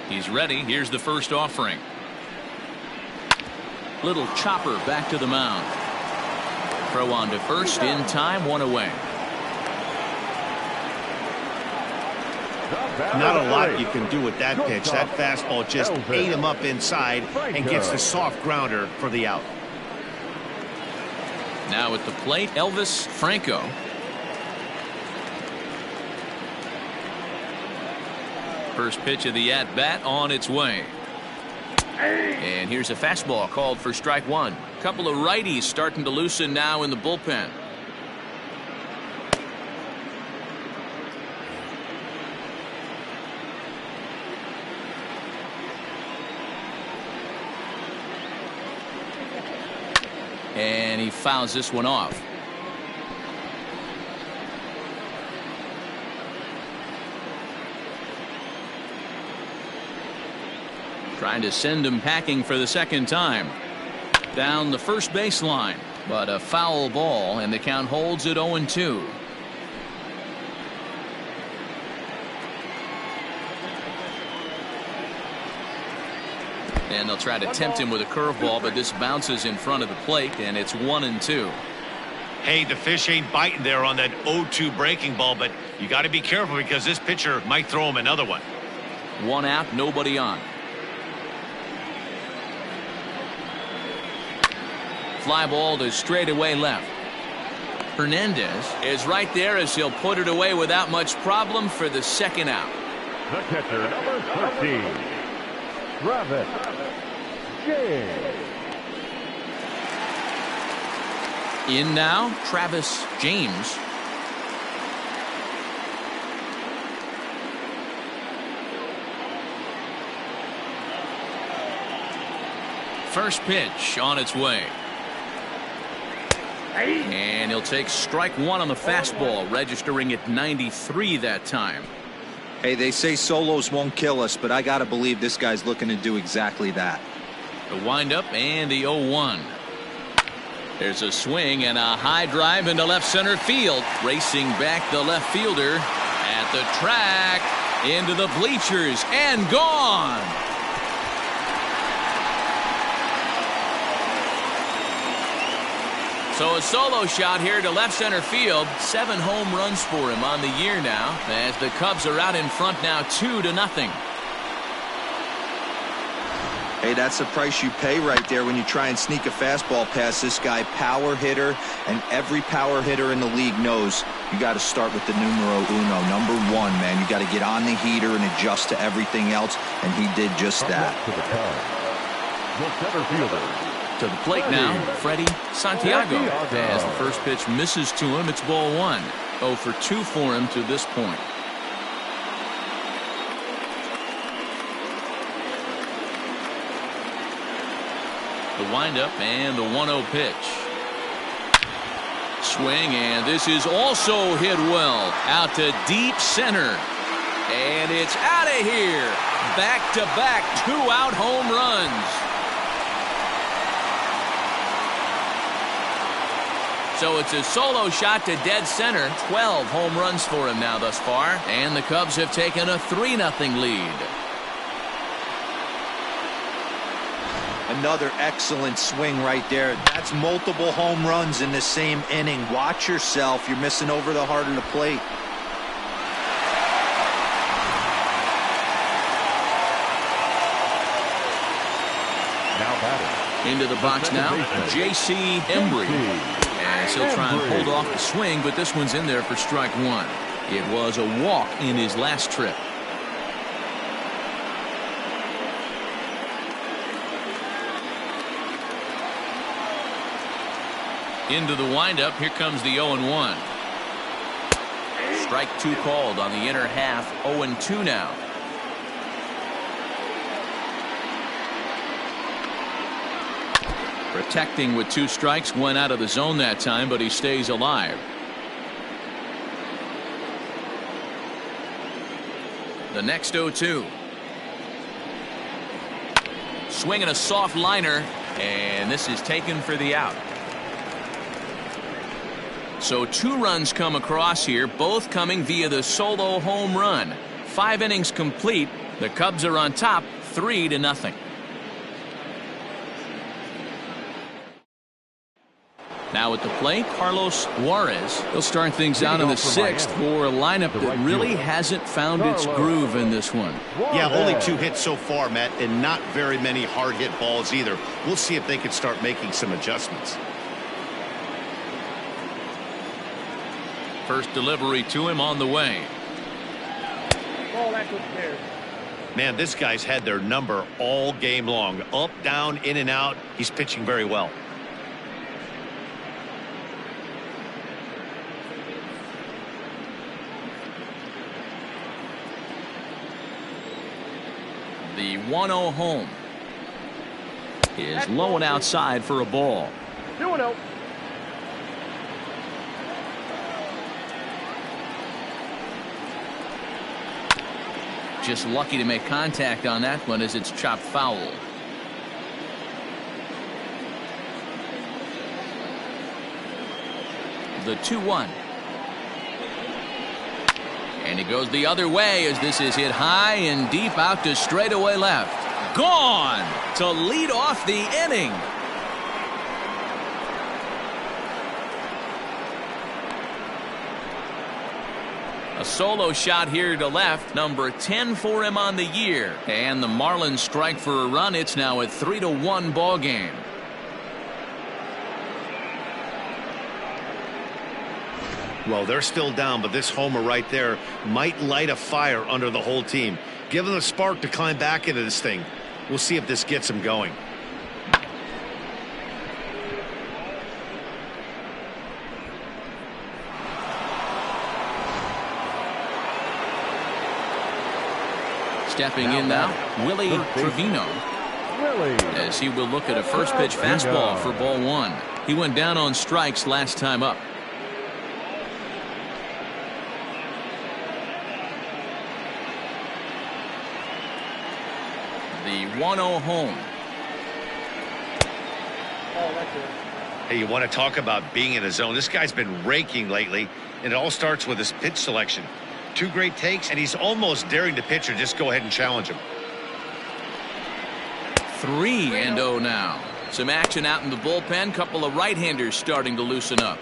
He's ready. Here's the first offering. Little chopper back to the mound. Throw on to first in time, one away. Not a lot you can do with that pitch. That fastball just ate him up inside and gets the soft grounder for the out. Now at the plate, Elvis Franco. First pitch of the at-bat on its way. And here's a fastball called for strike one. A couple of righties starting to loosen now in the bullpen. he fouls this one off. Trying to send him packing for the second time. Down the first baseline, but a foul ball, and the count holds at 0-2. And they'll try to tempt him with a curveball, but this bounces in front of the plate, and it's 1-2. Hey, the fish ain't biting there on that 0-2 breaking ball, but you got to be careful because this pitcher might throw him another one. One out, nobody on. Fly ball to straightaway left. Hernandez is right there as he'll put it away without much problem for the second out. The catcher, number 13, Travis James. In now, Travis James. First pitch on its way. And he'll take strike one on the fastball, registering at 93 that time. Hey, they say solos won't kill us, but I got to believe this guy's looking to do exactly that. The windup and the 0-1. There's a swing and a high drive into left center field. Racing back the left fielder at the track, into the bleachers, and gone. So a solo shot here to left center field. 7 home runs for him on the year now, as the Cubs are out in front now 2-0. Hey, that's the price you pay right there when you try and sneak a fastball past this guy. Power hitter, and every power hitter in the league knows you got to start with the numero uno, number 1, man. You got to get on the heater and adjust to everything else, and he did just that. The center fielder. To the plate now, Freddie Santiago. As the first pitch misses to him, it's ball 1. 0 for 2 for him to this point. The windup and the 1-0 pitch. Swing, and this is also hit well. Out to deep center. And it's out of here. Back-to-back 2-out home runs. So it's a solo shot to dead center. 12 home runs for him now thus far. And the Cubs have taken a 3-0 lead. Another excellent swing right there. That's multiple home runs in the same inning. Watch yourself. You're missing over the heart of the plate. Now batting. Into the box now, J.C. Embry. As he'll try and hold off the swing, but this one's in there for strike 1. It was a walk in his last trip. Into the windup, here comes the 0-1. Strike 2 called on the inner half. 0-2 now. Protecting with 2 strikes, went out of the zone that time, but he stays alive. The next 0-2. Swinging a soft liner, and this is taken for the out. So 2 runs come across here, both coming via the solo home run. 5 innings complete. The Cubs are on top, 3-0. Now at the plate, Carlos Juarez. He'll start things out in the 6th for a lineup that really hasn't found its groove in this one. Yeah, only 2 hits so far, Matt, and not very many hard hit balls either. We'll see if they can start making some adjustments. First delivery to him on the way. Man, this guy's had their number all game long. Up, down, in and out. He's pitching very well. The 1-0 home is low and outside for a ball. 2-0. Just lucky to make contact on that one as it's chopped foul. The 2-1. And he goes the other way as this is hit high and deep out to straightaway left. Gone to lead off the inning. A solo shot here to left, number 10 for him on the year. And the Marlins strike for a run. It's now a 3-1 ball game. Well, they're still down, but this homer right there might light a fire under the whole team. Give them a spark to climb back into this thing. We'll see if this gets them going. Stepping in now, Willie Trevino, as he will look at a first pitch fastball for ball one. He went down on strikes last time up. The 1-0 home. Hey, you want to talk about being in a zone? This guy's been raking lately, and it all starts with his pitch selection. 2 great takes, and he's almost daring the pitcher just go ahead and challenge him. 3-0 now. Some action out in the bullpen. Couple of right-handers starting to loosen up.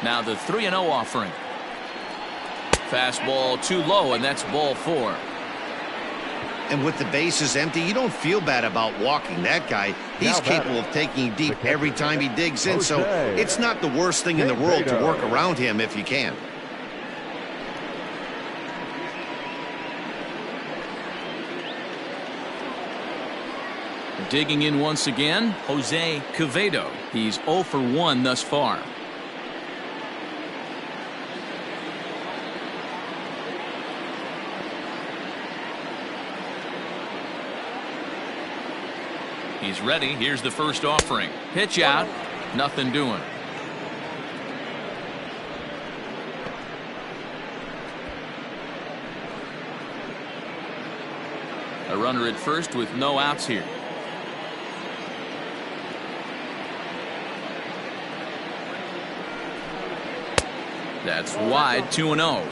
Now the 3-0 offering. Fastball too low, and that's ball 4. And with the bases empty, you don't feel bad about walking that guy. He's capable of taking deep every time he digs in, so it's not the worst thing in the world to work around him if you can. Digging in once again, Jose Caveto. He's 0 for 1 thus far. He's ready. Here's the first offering. Pitch out. Nothing doing. A runner at first with no outs here. That's wide. 2-0.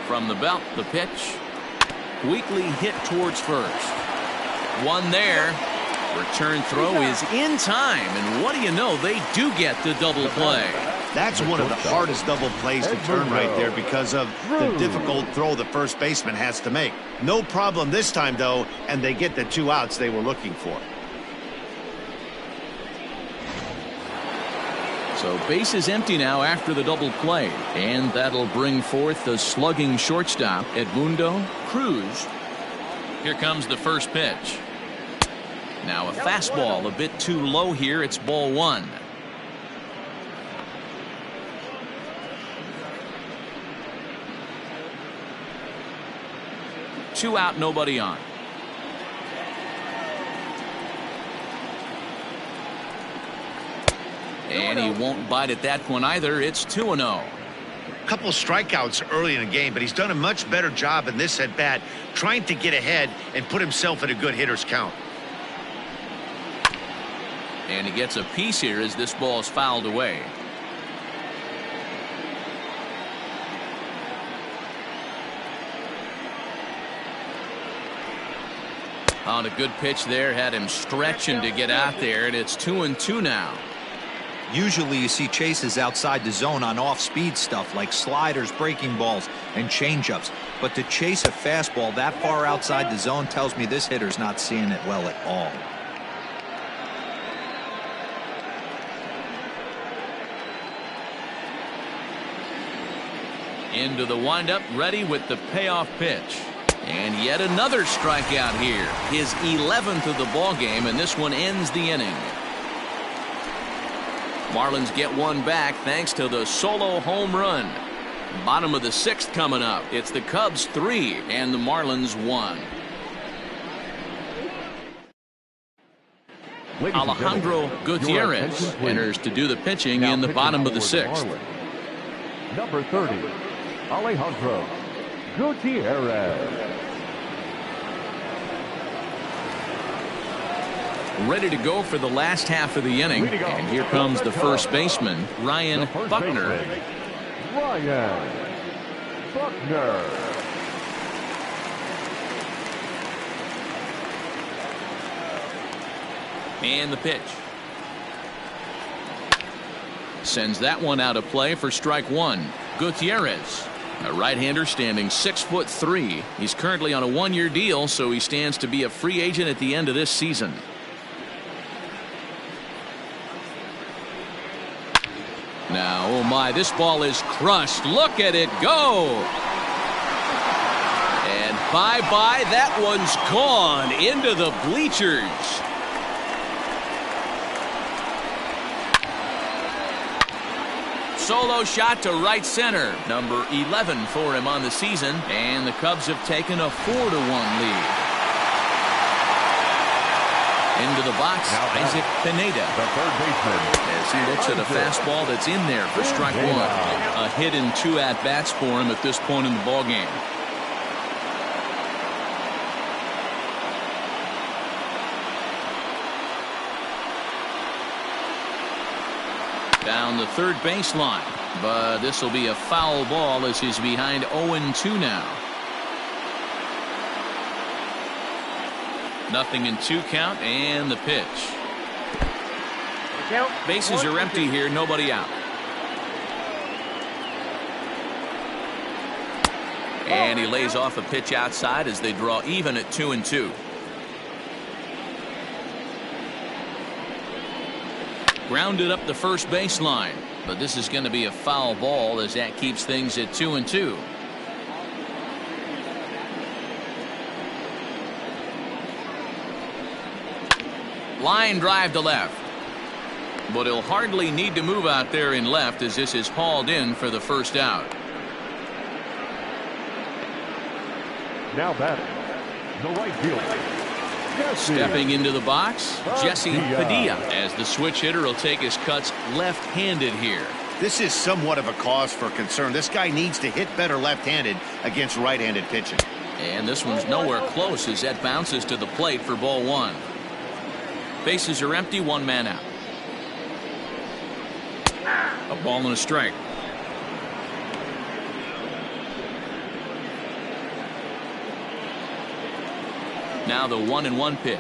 From the belt, the pitch. Weakly hit towards first. One there. Return throw is in time, and what do you know, they do get the double play. That's one of the hardest double plays to turn right there because of the difficult throw the first baseman has to make. No problem this time, though, and they get the 2 outs they were looking for. So base is empty now after the double play, and that'll bring forth the slugging shortstop, Edmundo Cruz. Here comes the first pitch. Now a fastball a bit too low here. It's ball 1. Two out, nobody on. And he won't bite at that one either. It's 2-0. Couple strikeouts early in the game, but he's done a much better job in this at bat, trying to get ahead and put himself in a good hitter's count. And he gets a piece here as this ball is fouled away. On a good pitch there, had him stretching to get out there, and it's 2-2 now. Usually you see chases outside the zone on off-speed stuff like sliders, breaking balls, and changeups. But to chase a fastball that far outside the zone tells me this hitter's not seeing it well at all. Into the windup, ready with the payoff pitch. And yet another strikeout here. His 11th of the ball game, and this one ends the inning. Marlins get one back thanks to the solo home run. Bottom of the 6th coming up. It's the Cubs 3 and the Marlins 1. Alejandro Gutierrez enters to do the pitching in the bottom of the 6th. Number 30, Alejandro Gutierrez. Ready to go for the last half of the inning. And here comes the first baseman, Ryan Buckner. Ryan Buckner. And the pitch. Sends that one out of play for strike one. Gutierrez, a right-hander standing 6'3". He's currently on a one-year deal, so he stands to be a free agent at the end of this season. Now, oh my, this ball is crushed. Look at it go. And bye-bye, that one's gone into the bleachers. Solo shot to right center. Number 11 for him on the season. And the Cubs have taken a 4-1 lead. Into the box, Isaac Pineda. The third baseman. As he looks at a fastball that's in there for strike one. A hit and 2 at-bats for him at this point in the ballgame. Down the third baseline, but this will be a foul ball as he's behind 0-2 now. 0-2 count, and the pitch. Bases are empty here, nobody out. And he lays off a pitch outside as they draw even at 2-2. Grounded up the first baseline, but this is going to be a foul ball as that keeps things at 2-2. Line drive to left, but he'll hardly need to move out there in left as this is hauled in for the first out. Now batting, the right fielder. Stepping into the box, Jesse Padilla, as the switch hitter will take his cuts left-handed here. This is somewhat of a cause for concern. This guy needs to hit better left-handed against right-handed pitching. And this one's nowhere close as that bounces to the plate for ball one. Bases are empty, one man out. A ball and a strike. Now the 1-1 pitch.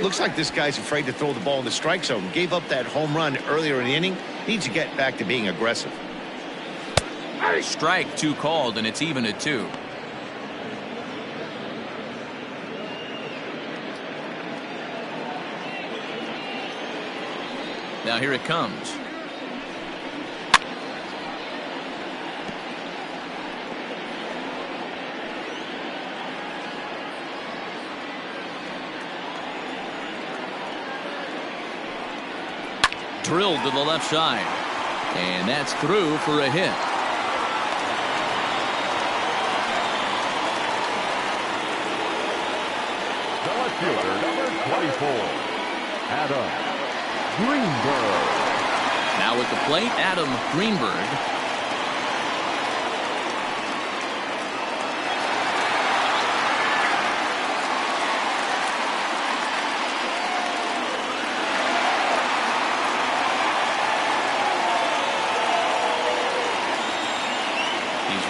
Looks like this guy's afraid to throw the ball in the strike zone. Gave up that home run earlier in the inning. Needs to get back to being aggressive. Strike two called, and it's even at 2. Now here it comes. Drilled to the left side, and that's through for a hit. The left fielder, number 24, Adam Greenberg. Now at the plate, Adam Greenberg.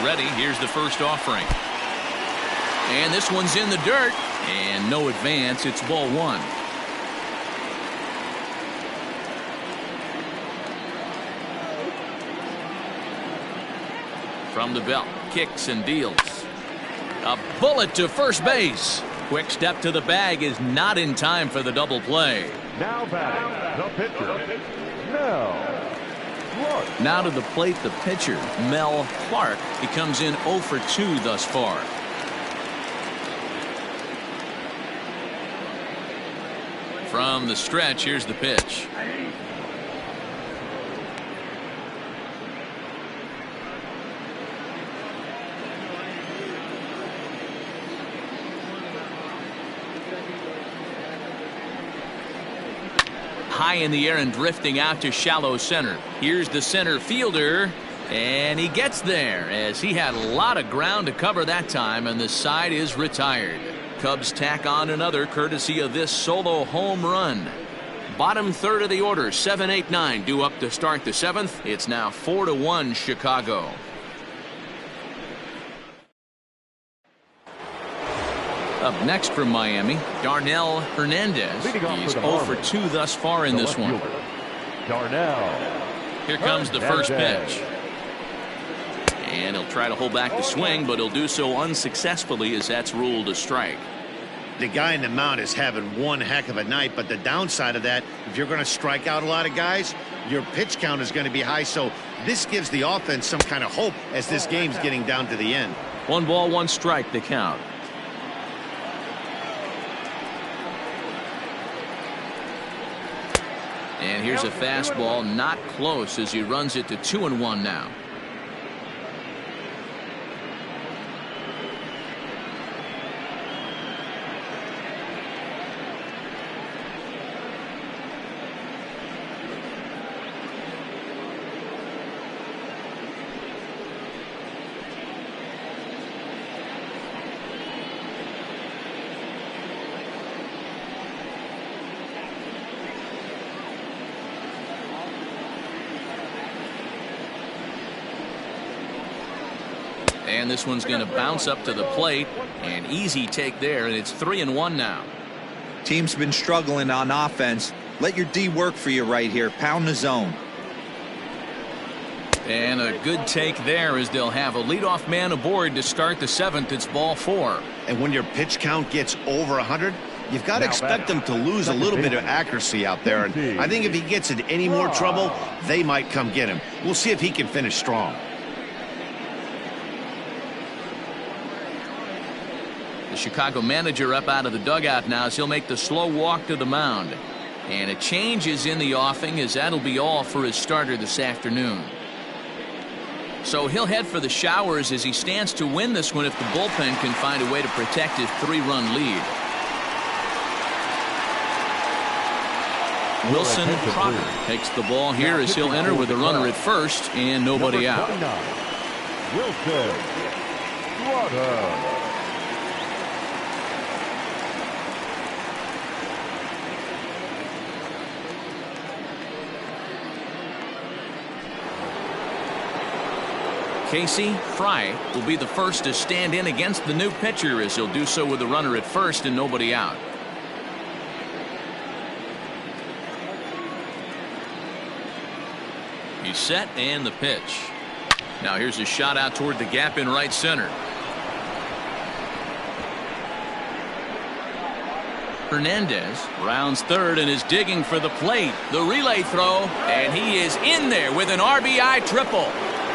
Ready. Here's the first offering. And this one's in the dirt. And no advance. It's ball one. From the belt. Kicks and deals. A bullet to first base. Quick step to the bag is not in time for the double play. Now batting, the pitcher, Mel Now to the plate, the pitcher, Mel Clark. He comes in 0 for 2 thus far. From the stretch, here's the pitch. High in the air and drifting out to shallow center. Here's the center fielder, and he gets there as he had a lot of ground to cover that time, and the side is retired. Cubs tack on another courtesy of this solo home run. Bottom third of the order, 7, 8, 9 due up to start the 7th. It's now 4-1 Chicago. Up next from Miami, Darnell Hernandez. He's 0 for 2 thus far in this one. Here comes the first pitch. And he'll try to hold back the swing, but he'll do so unsuccessfully as that's ruled a strike. The guy in the mound is having one heck of a night, but the downside of that, if you're going to strike out a lot of guys, your pitch count is going to be high. So this gives the offense some kind of hope as this game's getting down to the end. 1 ball, 1 strike, the count. And here's a fastball, not close, as he runs it to 2-1 now. And this one's going to bounce up to the plate. An easy take there, and it's 3-1 now. Team's been struggling on offense. Let your D work for you right here. Pound the zone. And a good take there as they'll have a leadoff man aboard to start the 7th. It's ball 4. And when your pitch count gets over 100, you've got to expect them to lose a little bit of accuracy out there. And I think if he gets in any more trouble, they might come get him. We'll see if he can finish strong. The Chicago manager up out of the dugout now as he'll make the slow walk to the mound. And a change is in the offing as that'll be all for his starter this afternoon. So he'll head for the showers as he stands to win this one if the bullpen can find a way to protect his 3-run lead. Wilson Croter takes the ball here as he'll enter with a runner at first and nobody out. Wilson Croter. Casey Fry will be the first to stand in against the new pitcher as he'll do so with a runner at first and nobody out. He's set and the pitch. Now here's a shot out toward the gap in right center. Hernandez rounds third and is digging for the plate. The relay throw, and he is in there with an RBI triple.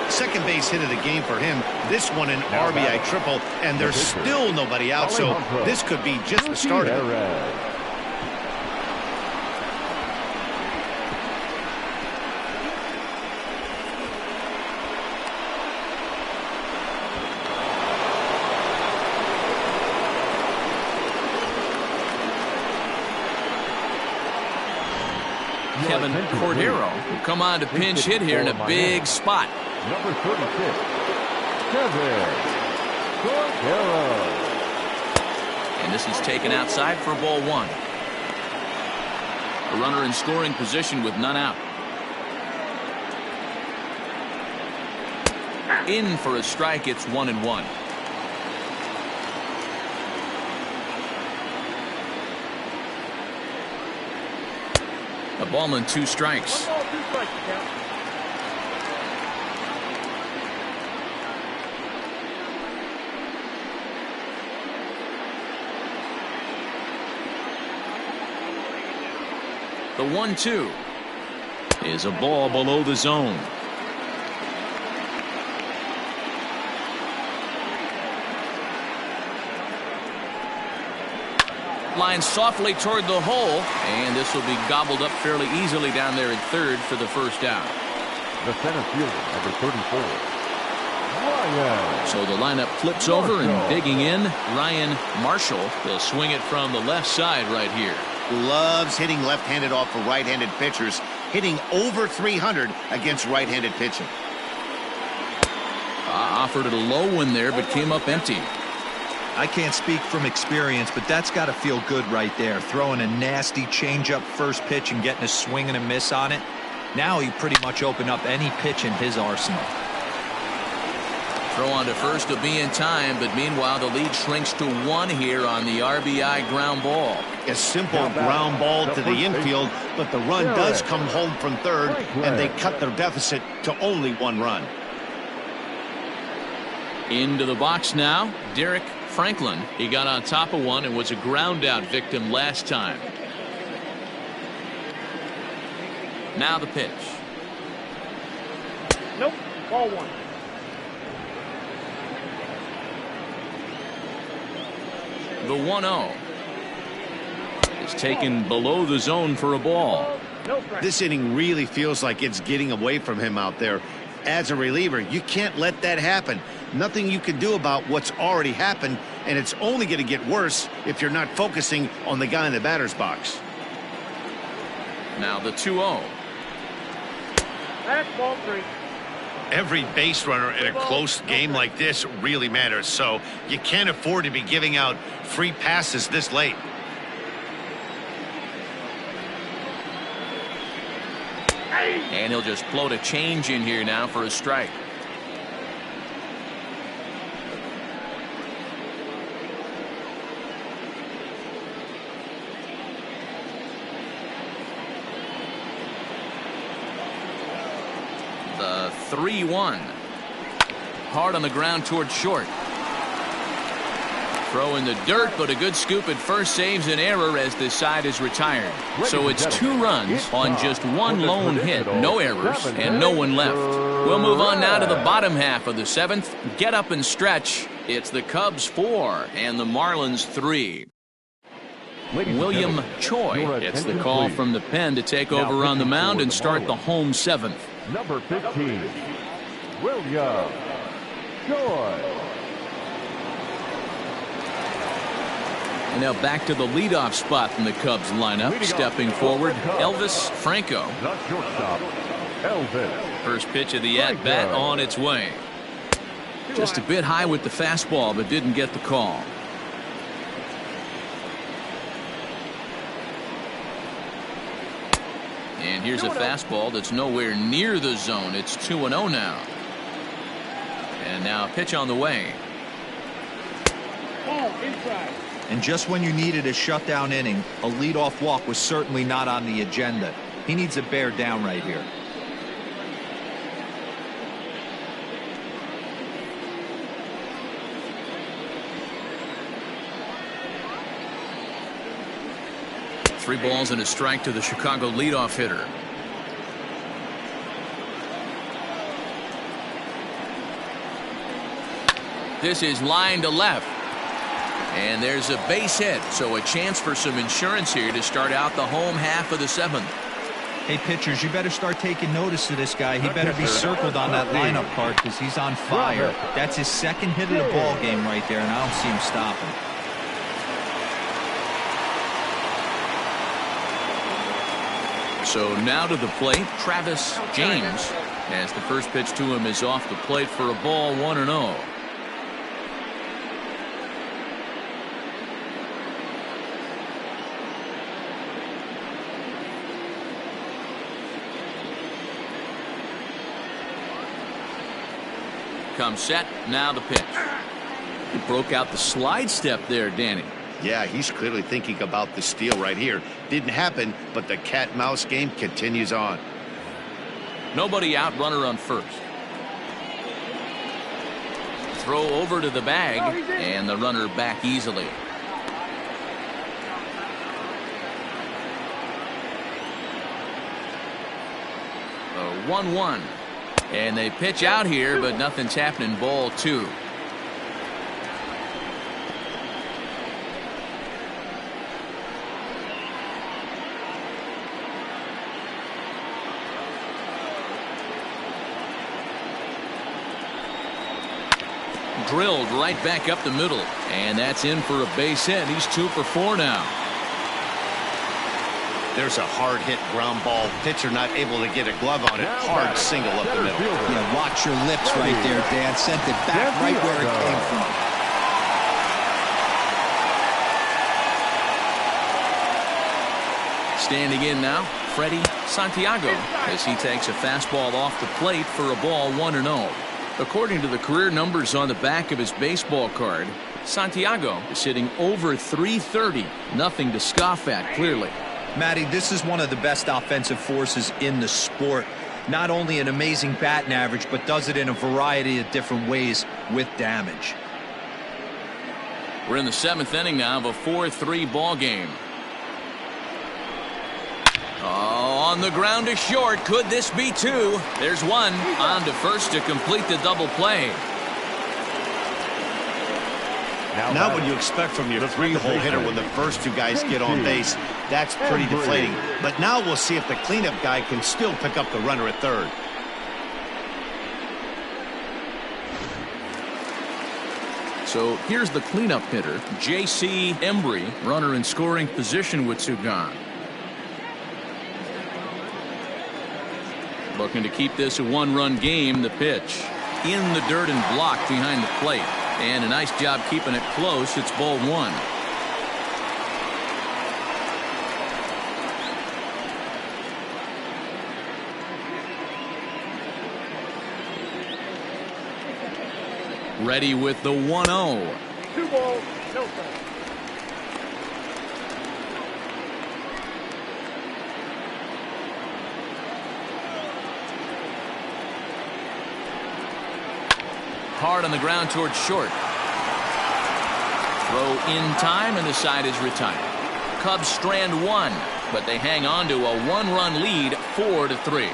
Second base hit of the game for him. This one an RBI triple, and there's still nobody out, so this could be just the start of it. Kevin Cordero will come on to pinch hit here in a big spot. Number 36, Kevin Cordero. And this is taken outside for ball 1. A runner in scoring position with none out. In for a strike, it's 1-1. A ball and 2 strikes. The 1-2 is a ball below the zone. line softly toward the hole, and this will be gobbled up fairly easily down there at third for the first out. The center fielder, number 34. Ryan. So the lineup flips over, and digging in, Ryan Marshall will swing it from the left side right here. Loves hitting left-handed off of right-handed pitchers, hitting over 300 against right-handed pitching. Offered it a low one there, but came up empty. I can't speak from experience, but that's got to feel good right there. Throwing a nasty changeup first pitch and getting a swing and a miss on it. Now he pretty much opened up any pitch in his arsenal. Throw on to first to be in time, but meanwhile the lead shrinks to 1 here on the RBI ground ball. A simple ground ball to the infield, but the run does come home from third, and they cut their deficit to only 1 run. Into the box now, Derek Franklin. He got on top of one and was a ground out victim last time. Now the pitch. Nope. Ball 1. The 1-0 is taken below the zone for a ball. This inning really feels like it's getting away from him out there. As a reliever, you can't let that happen. Nothing you can do about what's already happened, and it's only going to get worse if you're not focusing on the guy in the batter's box. Now the 2-0. That's ball 3. Every base runner in a close game like this really matters, so you can't afford to be giving out free passes this late. And he'll just float a change in here now for a strike. The 3-1. Hard on the ground toward short. Throw in the dirt, but a good scoop at first saves an error as this side is retired. So it's 2 runs on just 1 lone hit, no errors, and no one left. We'll move on now to the bottom half of the 7th. Get up and stretch. It's the Cubs 4 and the Marlins 3. William Choi gets the call from the pen to take over on the mound and start the home 7th. Number 15, William Choi. And now back to the leadoff spot in the Cubs lineup. Stepping forward, Elvis Franco. The shortstop, Elvis. First pitch of the at-bat on its way. Just a bit high with the fastball, but didn't get the call. And here's a fastball that's nowhere near the zone. It's 2-0 now. And now a pitch on the way. Ball inside. And just when you needed a shutdown inning, a leadoff walk was certainly not on the agenda. He needs to bear down right here. Three balls and a strike to the Chicago leadoff hitter. This is line to left. And there's a base hit, so a chance for some insurance here to start out the home half of the 7th. Hey, pitchers, you better start taking notice of this guy. He better be circled on that lineup card because he's on fire. That's his 2nd hit of the ball game right there, and I don't see him stopping. So now to the plate, Travis James, as the first pitch to him is off the plate for a ball, 1-0. Comes set, now the pitch. He broke out the slide step there, Danny. Yeah, he's clearly thinking about the steal right here. Didn't happen, but the cat-mouse game continues on. Nobody out, runner on first. Throw over to the bag, and the runner back easily. The 1-1. And they pitch out here, but nothing's happening. Ball 2. drilled right back up the middle. And that's in for a base hit. He's 2 for 4 now. There's a hard hit ground ball. Pitcher not able to get a glove on it. Hard single up the middle. Yeah, watch your lips right there, Dan. Sent it back right where it came from. Standing in now, Freddie Santiago, as he takes a fastball off the plate for a ball 1-0. According to the career numbers on the back of his baseball card, Santiago is hitting over .330. Nothing to scoff at, clearly. Matty, this is one of the best offensive forces in the sport. Not only an amazing batting average, but does it in a variety of different ways with damage. We're in the 7th inning now of a 4-3 ball game. Oh, on the ground to short. Could this be 2? There's 1. On to first to complete the double play. Now what you expect from your 3-hole hitter when the first 2 guys get on base, that's pretty deflating. But now we'll see if the cleanup guy can still pick up the runner at third. So here's the cleanup hitter, J.C. Embry, runner in scoring position with 2 gone. Looking to keep this a 1-run game. The pitch in the dirt and blocked behind the plate. And a nice job keeping it close. It's ball 1. Ready with the 1-0. 2 balls, no strikes. Hard on the ground towards short. Throw in time, and the side is retired. Cubs strand 1, but they hang on to a 1-run lead, 4-3.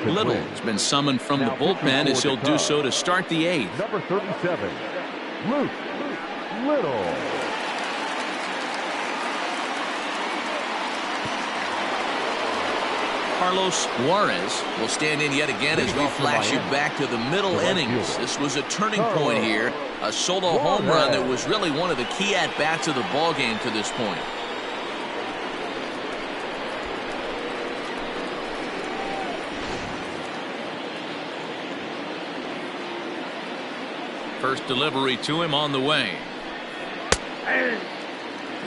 Little has been summoned from the bullpen as he'll do so to start the 8th. Number 37, Luke Little. Carlos Juarez will stand in yet again as we flash you back to the middle innings. This was a turning point here. A solo home run that was really one of the key at-bats of the ballgame to this point. First delivery to him on the way.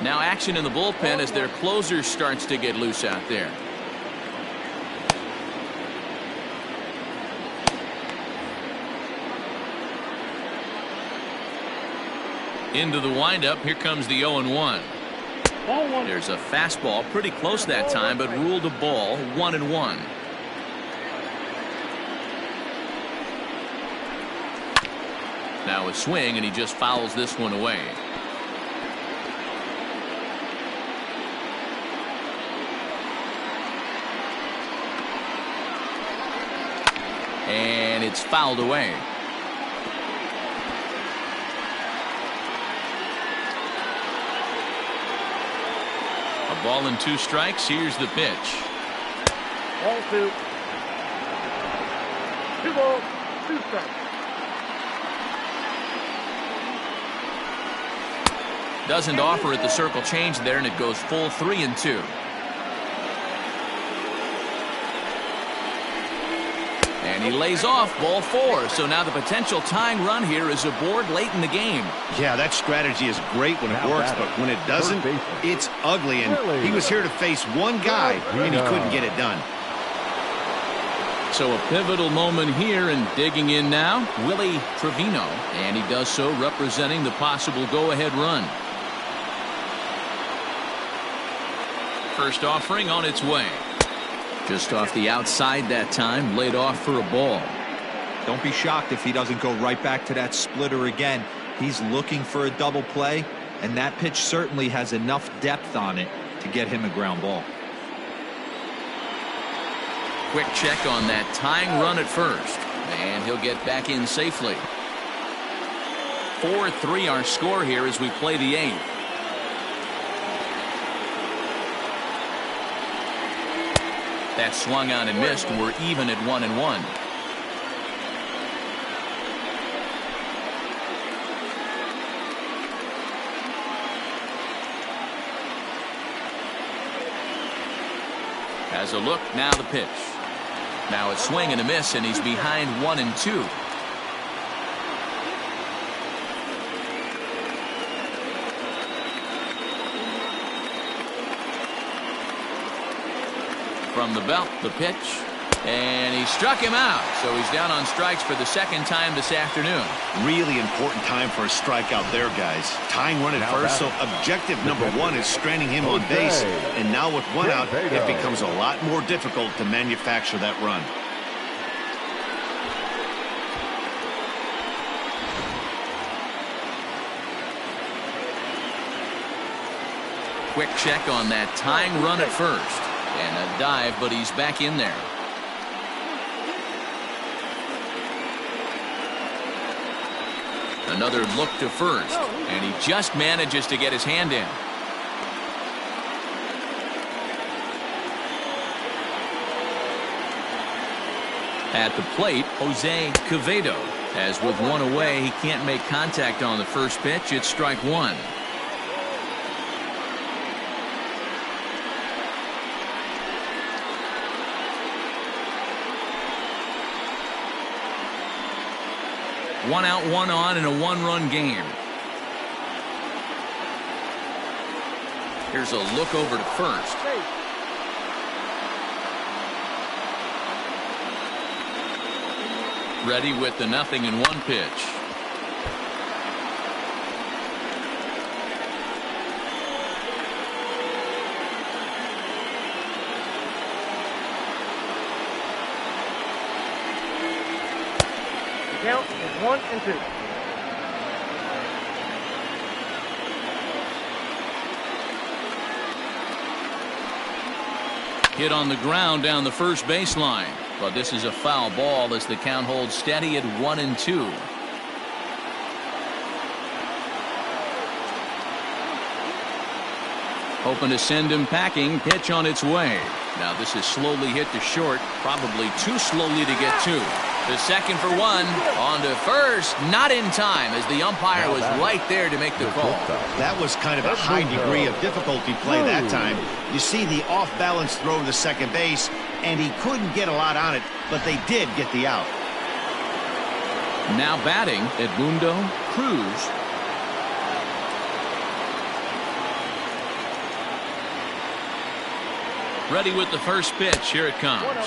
Now action in the bullpen as their closer starts to get loose out there. Into the windup. Here comes the 0-1. There's a fastball pretty close that time, but ruled a ball, 1-1. Now a swing, and he just fouls this one away. And it's fouled away. A ball and 2 strikes. Here's the pitch. Ball 2. 2 balls, 2 strikes. Doesn't offer it the circle change there, and it goes full 3-2. And he lays off, ball 4. So now the potential tying run here is aboard late in the game. Yeah, that strategy is great when it works, but when it doesn't, it's ugly. And he was here to face one guy, and he couldn't get it done. So a pivotal moment here, and digging in now, Willie Trevino. And he does so representing the possible go-ahead run. First offering on its way. Just off the outside that time, laid off for a ball. Don't be shocked if he doesn't go right back to that splitter again. He's looking for a double play, and that pitch certainly has enough depth on it to get him a ground ball. Quick check on that tying run at first, and he'll get back in safely. 4-3 our score here as we play the 8th. That swung on and missed. We're even at 1-1. Has a look, now the pitch. Now a swing and a miss, and he's behind 1-2. From the belt, the pitch, and he struck him out. So he's down on strikes for the second time this afternoon. Really important time for a strikeout there, guys. Tying run at first, so objective number one is stranding him on base. And now with one out, it becomes a lot more difficult to manufacture that run. Quick check on that tying run at first. And a dive, but he's back in there. Another look to first, and he just manages to get his hand in. At the plate, Jose Caveto. As with one away, he can't make contact on the first pitch. It's strike one. One out, one on in a one-run game. Here's a look over to first. Ready with the 0-1 pitch. Count is 1-2. Hit on the ground down the first baseline, but this is a foul ball as the count holds steady at 1-2. Hoping to send him packing. Pitch on its way. Now this is slowly hit to short, probably too slowly to get to. The second for one, on to first, not in time as the umpire was right there to make the call. That was kind of a high degree of difficulty play that time. You see the off-balance throw to second base, and he couldn't get a lot on it, but they did get the out. Now batting, Edmundo Cruz. Ready with the first pitch. Here it comes.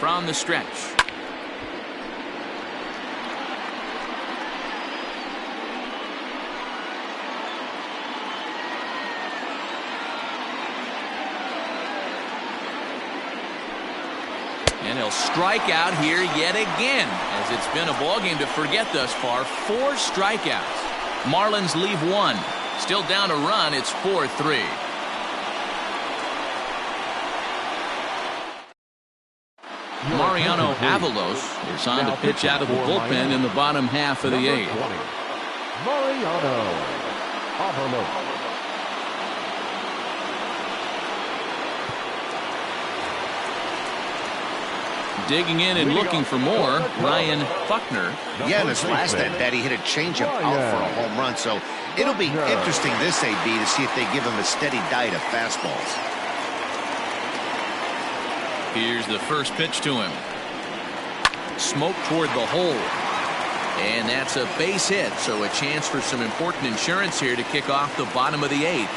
From the stretch. And he'll strike out here yet again, as it's been a ballgame to forget thus far. 4 strikeouts. Marlins leave one. Still down a run. It's 4-3. Mariano Avalos is on to pitch out of the bullpen in the bottom half of the 8th. Mariano Avalos. Digging in and looking for more, Ryan Buckner. Yeah, in his last at bat, he hit a changeup out for a home run, so it'll be interesting this AB to see if they give him a steady diet of fastballs. Here's the first pitch to him. Smoke toward the hole. And that's a base hit, so a chance for some important insurance here to kick off the bottom of the 8th.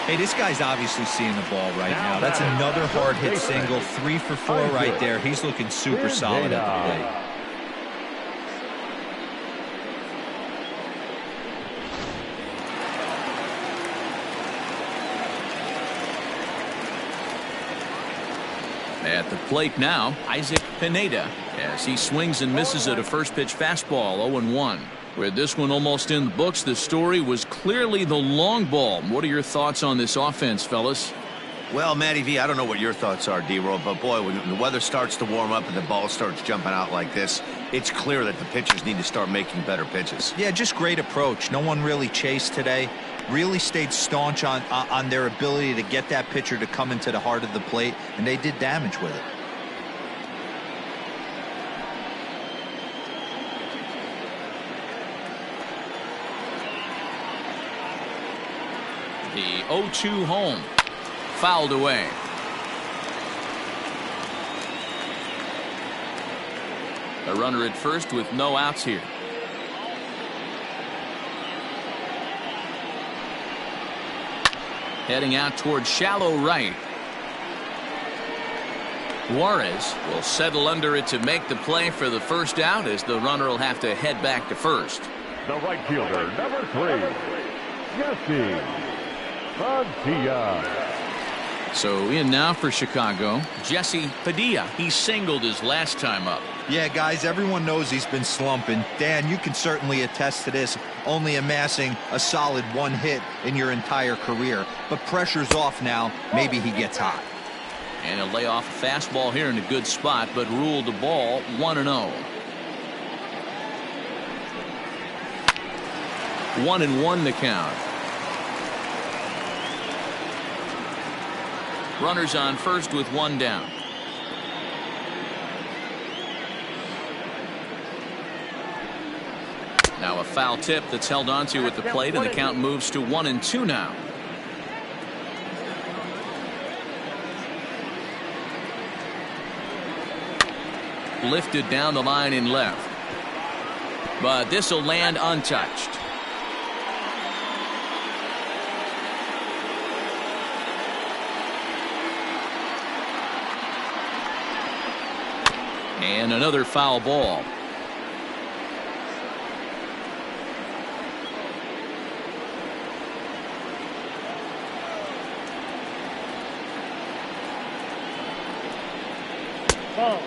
Hey, this guy's obviously seeing the ball right now. That's another hard hit single. 3 for 4 right there. He's looking super solid at the plate. At the plate now, Pineda, as he swings and misses at a first pitch fastball. 0-1. With this one almost in the books, the story was clearly the long ball. What are your thoughts on this offense, fellas? Well, Matty V, I don't know what your thoughts are, D-Roll, but boy, when the weather starts to warm up and the ball starts jumping out like this, it's clear that the pitchers need to start making better pitches. Yeah, just great approach. No one really chased today. Really stayed staunch on their ability to get that pitcher to come into the heart of the plate, and they did damage with it. The 0-2 home. Fouled away. A runner at first with no outs here. Heading out towards shallow right. Juarez will settle under it to make the play for the first out, as the runner will have to head back to first. The right fielder, number 3, Jesse Padilla. So in now for Chicago, Jesse Padilla. He singled his last time up. Yeah, guys, everyone knows he's been slumping. Dan, you can certainly attest to this, only amassing a solid 1 hit in your entire career. But pressure's off now. Maybe he gets hot. And he'll lay off a fastball here in a good spot, but ruled the ball 1-0. 1-1 the count. Runners on first with 1 down. Now a foul tip that's held onto at the plate, and the count moves to 1-2 now. Lifted down the line in left, but this will land untouched. And another foul ball.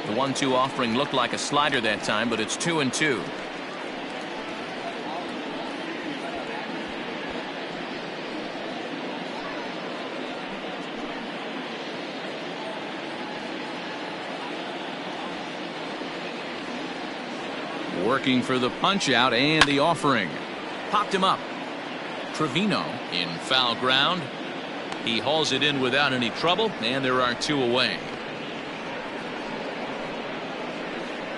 The 1-2 offering looked like a slider that time, but it's 2-2. Working for the punch out and the offering. Popped him up. Trevino in foul ground. He hauls it in without any trouble, and there are 2 away.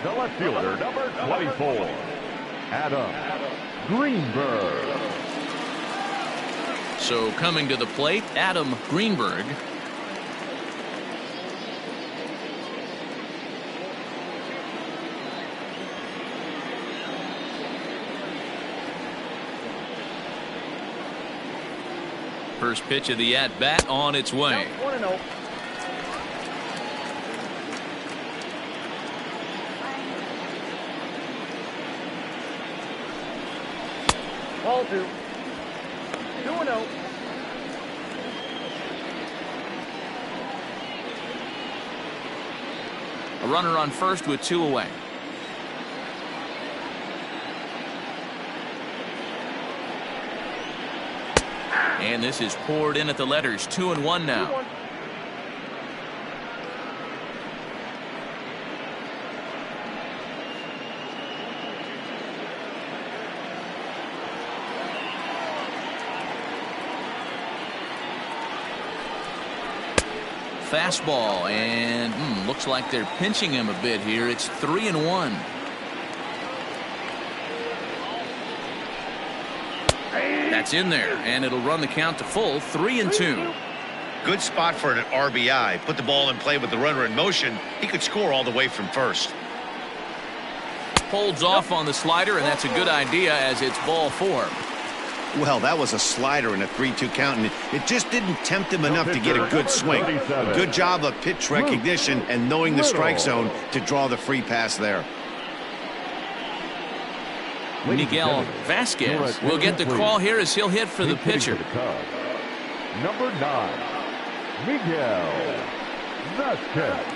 The left fielder, number 24, Greenberg. So coming to the plate, Greenberg. First pitch of the at-bat on its way. 1-0. Ball 2. 2-0. A runner on first with 2 away. And this is poured in at the letters. 2-1 now. 2-1. Fastball, and looks like they're pinching him a bit here. It's 3-1. That's in there, and it'll run the count to full. 3-2. Good spot for an RBI. Put the ball in play with the runner in motion. He could score all the way from first. Holds off on the slider, and that's a good idea, as it's ball 4. Well, that was a slider in a 3-2 count, and it just didn't tempt him enough to get a good swing. A good job of pitch recognition and knowing the strike zone to draw the free pass there. Miguel Vasquez will get the call here as he'll hit for the pitcher. Number 9, Miguel The catch.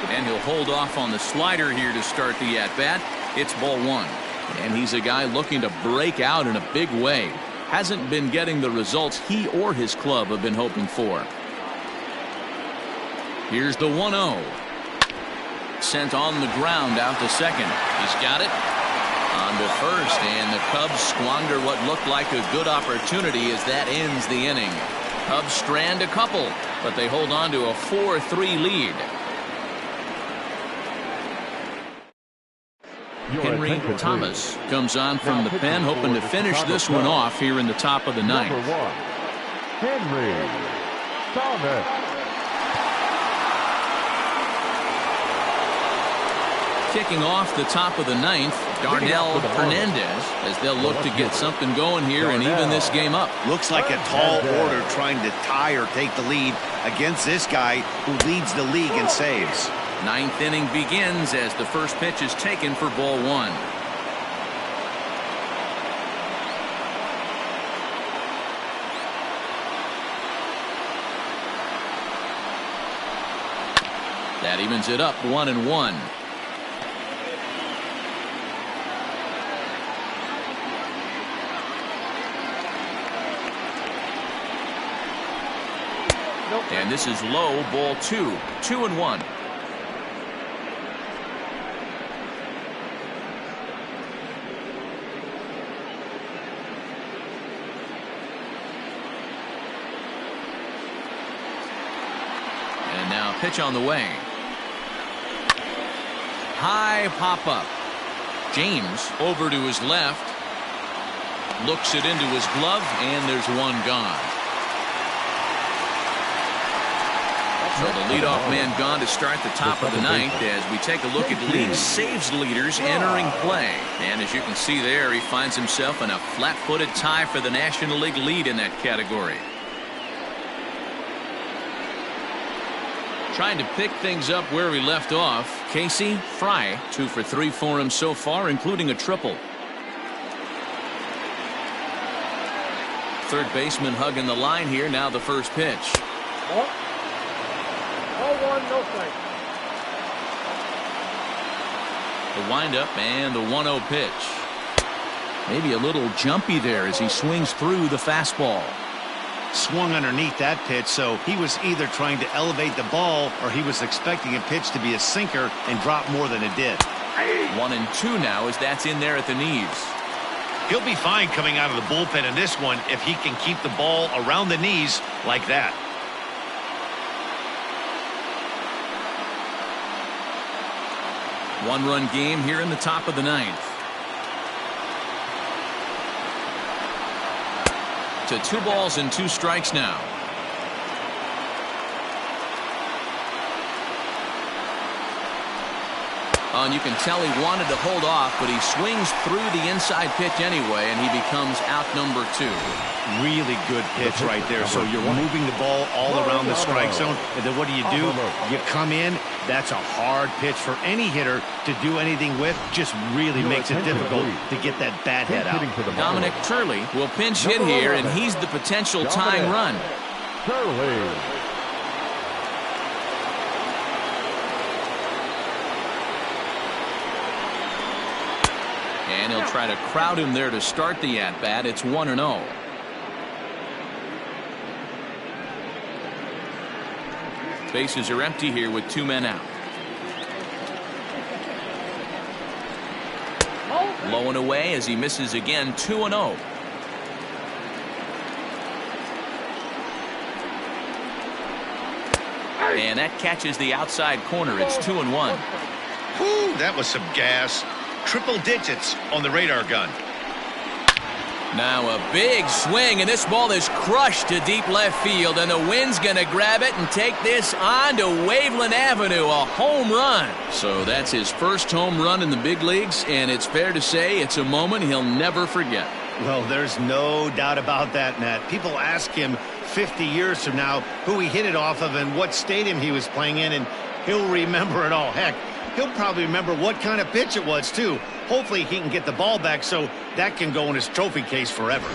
And he'll hold off on the slider here to start the at-bat. It's ball one. And he's a guy looking to break out in a big way. Hasn't been getting the results he or his club have been hoping for. Here's the 1-0. Sent on the ground out to second. He's got it. On to first, and the Cubs squander what looked like a good opportunity as that ends the inning. Cubs strand a couple, but they hold on to a 4-3 lead. Henry Thomas comes on from the pen, hoping to finish this one off here in the top of the ninth. Number 1, Henry Thomas. Kicking off the top of the ninth, Darnell Hernandez, as they'll look to get something going here and even this game up. Looks like a tall order trying to tie or take the lead against this guy who leads the league in saves. Ninth inning begins as the first pitch is taken for ball one. That evens it up 1-1. And this is low, ball two. 2-1. And now pitch on the way. High pop up. James over to his left. Looks it into his glove, and there's one gone. So the leadoff man gone to start the top of the ninth as we take a look at league saves leaders entering play. And as you can see there, he finds himself in a flat-footed tie for the National League lead in that category. Trying to pick things up where we left off. Casey Fry, 2 for 3 for him so far, including a triple. Third baseman hugging the line here. Now the first pitch. No strike. The windup and the 1-0 pitch. Maybe a little jumpy there as he swings through the fastball. Swung underneath that pitch, so he was either trying to elevate the ball or he was expecting a pitch to be a sinker and drop more than it did. 1-2 now as that's in there at the knees. He'll be fine coming out of the bullpen in this one if he can keep the ball around the knees like that. One-run game here in the top of the ninth. To 2 balls and 2 strikes now. And you can tell he wanted to hold off, but he swings through the inside pitch anyway, and he becomes out number 2. Really good pitch right there. So you're moving the ball all around the strike zone, and then what do? You come in. That's a hard pitch for any hitter to do anything with. Just really makes it difficult to get that bat head out. Dominic Turley will pinch hit here, and he's the potential tying run. Turley. And he'll try to crowd him there to start the at-bat. It's 1-0. Bases are empty here with 2 men out. Low and away as he misses again. 2-0. And that catches the outside corner. It's 2-1. Whew, that was some gas. Triple digits on the radar gun. Now a big swing, and this ball is crushed to deep left field, and the wind's going to grab it and take this on to Waveland Avenue, a home run. So that's his first home run in the big leagues, and it's fair to say it's a moment he'll never forget. Well, there's no doubt about that, Matt. People ask him 50 years from now who he hit it off of and what stadium he was playing in, and he'll remember it all. Heck, he'll probably remember what kind of pitch it was, too. Hopefully he can get the ball back so that can go in his trophy case forever.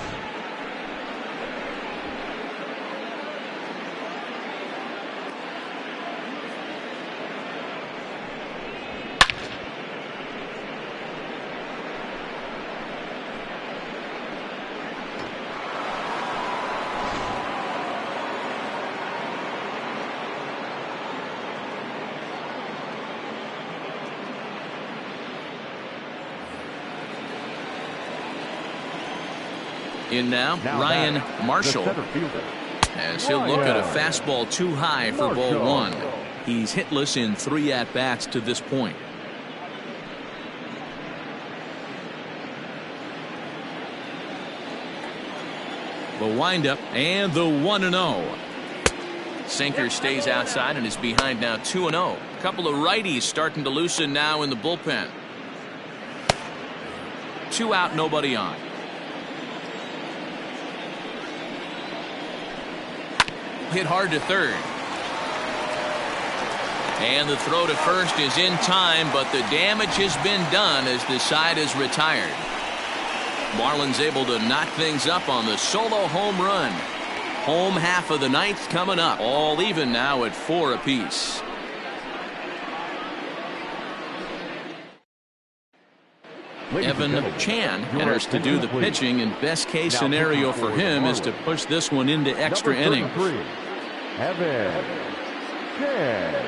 In now Ryan Marshall, as he'll look at a fastball too high for ball one. He's hitless in 3 at-bats to this point. The windup and the 1-0. Sinker stays outside and is behind now 2-0. A couple of righties starting to loosen now in the bullpen. 2 out, nobody on. Hit hard to third. And the throw to first is in time, but the damage has been done as the side is retired. Marlins able to knock things up on the solo home run. Home half of the ninth coming up. All even now at 4 apiece. Evan Chan enters to do the pitching, and best case scenario for him is to push this one into extra innings. Evan Chan.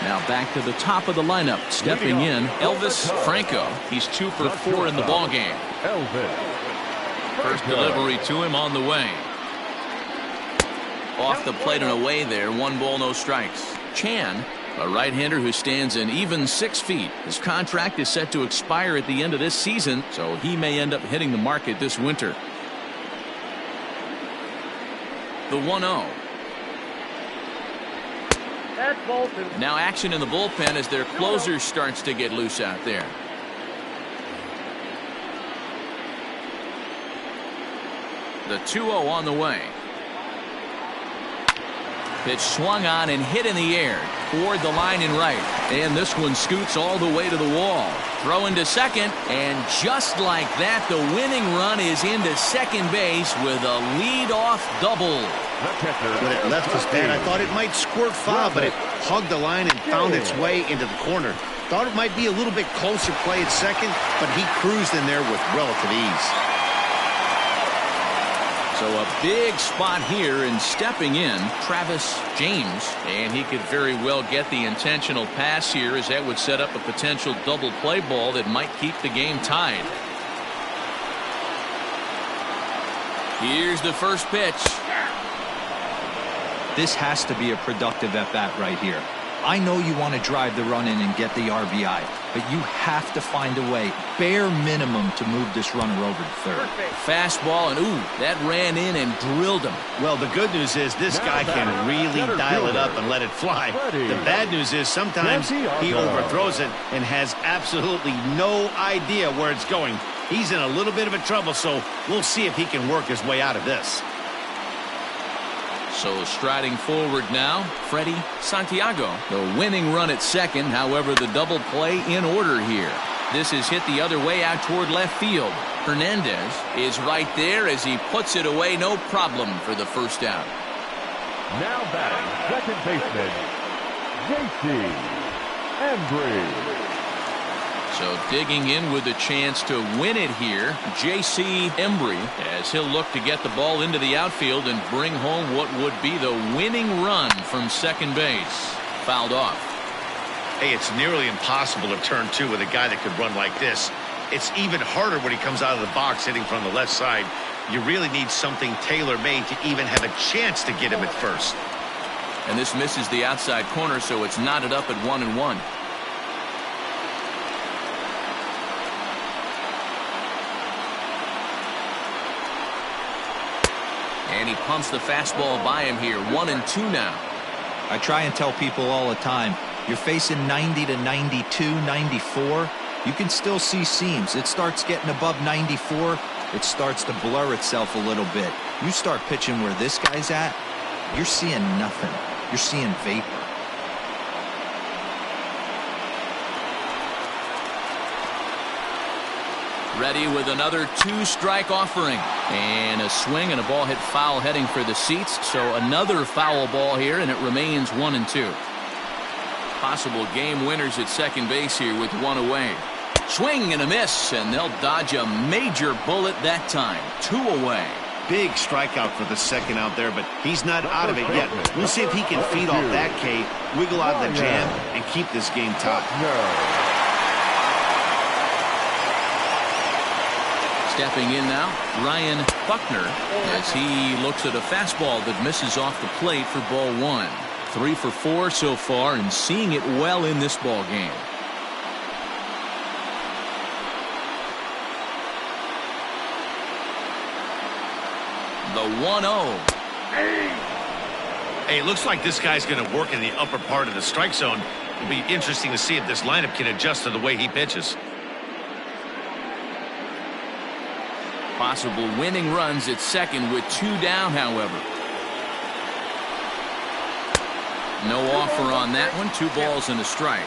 Now back to the top of the lineup, stepping in Elvis Franco. He's 2 for 4 in the ballgame. First delivery to him on the way. Off the plate and away there. 1 ball, no strikes. Chan, a right-hander who stands an even 6 feet. His contract is set to expire at the end of this season, so he may end up hitting the market this winter. The 1-0. Now action in the bullpen as their closer starts to get loose out there. The 2-0 on the way. Pitch swung on and hit in the air toward the line and right. And this one scoots all the way to the wall. Throw into second, and just like that, the winning run is into second base with a lead-off double. When it left his bat, I thought it might squirt foul, but it hugged the line and found its way into the corner. Thought it might be a little bit closer play at second, but he cruised in there with relative ease. So a big spot here, and stepping in, Travis James. And he could very well get the intentional pass here, as that would set up a potential double play ball that might keep the game tied. Here's the first pitch. This has to be a productive at-bat right here. I know you want to drive the run in and get the RBI, but you have to find a way, bare minimum, to move this runner over to third. Fastball, and ooh, that ran in and drilled him. Well, the good news is this guy can really dial it up and let it fly. The bad news is sometimes he overthrows it and has absolutely no idea where it's going. He's in a little bit of a trouble, so we'll see if he can work his way out of this. So striding forward now, Freddie Santiago. The winning run at second, however, the double play in order here. This is hit the other way out toward left field. Hernandez is right there as he puts it away, no problem for the first out. Now batting, second baseman, J.C. Embry. So digging in with a chance to win it here, J.C. Embry, as he'll look to get the ball into the outfield and bring home what would be the winning run from second base. Fouled off. Hey, it's nearly impossible to turn 2 with a guy that could run like this. It's even harder when he comes out of the box hitting from the left side. You really need something tailor-made to even have a chance to get him at first. And this misses the outside corner, so it's knotted up at 1-1. And he pumps the fastball by him here. 1-2 now. I try and tell people all the time, you're facing 90 to 92, 94. You can still see seams. It starts getting above 94. It starts to blur itself a little bit. You start pitching where this guy's at, you're seeing nothing. you're seeing vapor. Ready with another 2-strike offering. And a swing and a ball hit foul heading for the seats. So another foul ball here, and it remains 1-2. Possible game winners at second base here with one away. Swing and a miss, and they'll dodge a major bullet that time. 2 away. Big strikeout for the second out there, but he's not out of it yet. We'll see if he can feed off that K, wiggle out the jam, and keep this game tied. Stepping in now, Ryan Buckner, as he looks at a fastball that misses off the plate for ball 1. 3 for 4 so far, and seeing it well in this ball game. The 1-0. Hey, it looks like this guy's going to work in the upper part of the strike zone. It'll be interesting to see if this lineup can adjust to the way he pitches. Possible winning runs at second with 2 down, however. No offer on that one. 2 balls and a strike.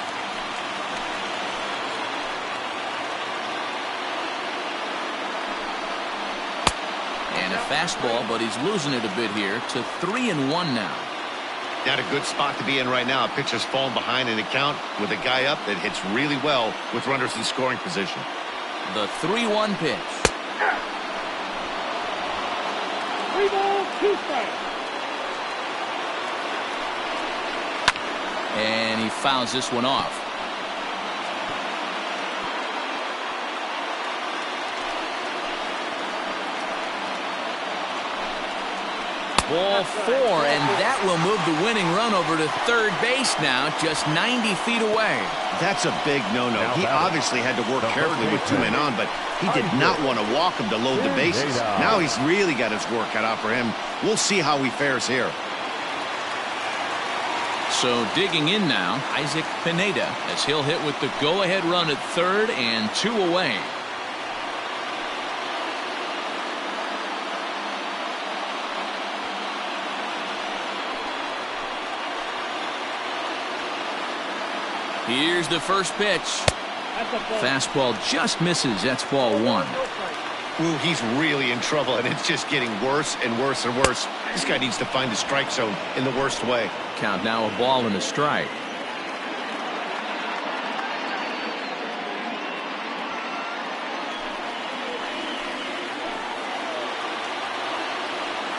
And a fastball, but he's losing it a bit here to 3-1 now. Not a good spot to be in right now. A pitcher's falling behind in the count with a guy up that hits really well with runners in scoring position. The 3-1 pitch. 3 balls, 2 strikes. And he fouls this one off. Ball 4, and that will move the winning run over to third base now, just 90 feet away. That's a big no-no. He obviously had to work carefully with 2 men on, but he did not want to walk him to load the bases. Now he's really got his work cut out for him. We'll see how he fares here. So digging in now, Isaac Pineda, as he'll hit with the go-ahead run at third and 2 away. Here's the first pitch. Fastball just misses. That's ball 1. Ooh, he's really in trouble, and it's just getting worse and worse and worse. This guy needs to find the strike zone in the worst way. Count now, a ball and a strike.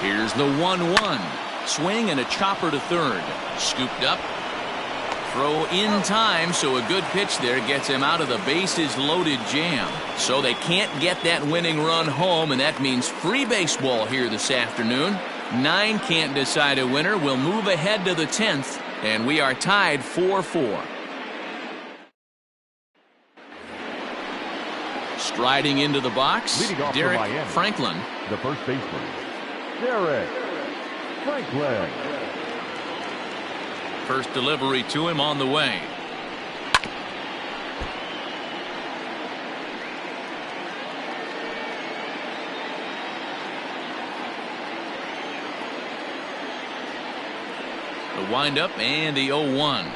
Here's the 1-1. Swing and a chopper to third. Scooped up. Throw in time, so a good pitch there gets him out of the bases loaded jam. So they can't get that winning run home, and that means free baseball here this afternoon. 9 can't decide a winner. We'll move ahead to the 10th, and we are tied 4-4. Striding into the box, Derek Franklin. The first baseman, Derek Franklin. First delivery to him on the way. The windup and the 0-1.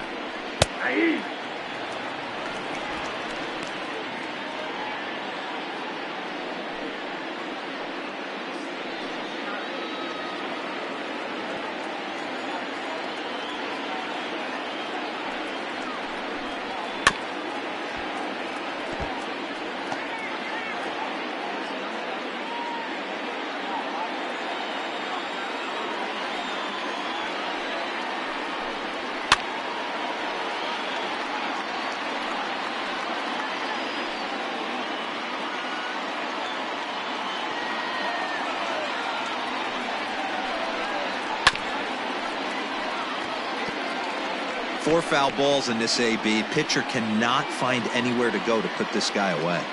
Four foul balls in this AB. Pitcher cannot find anywhere to go to put this guy away.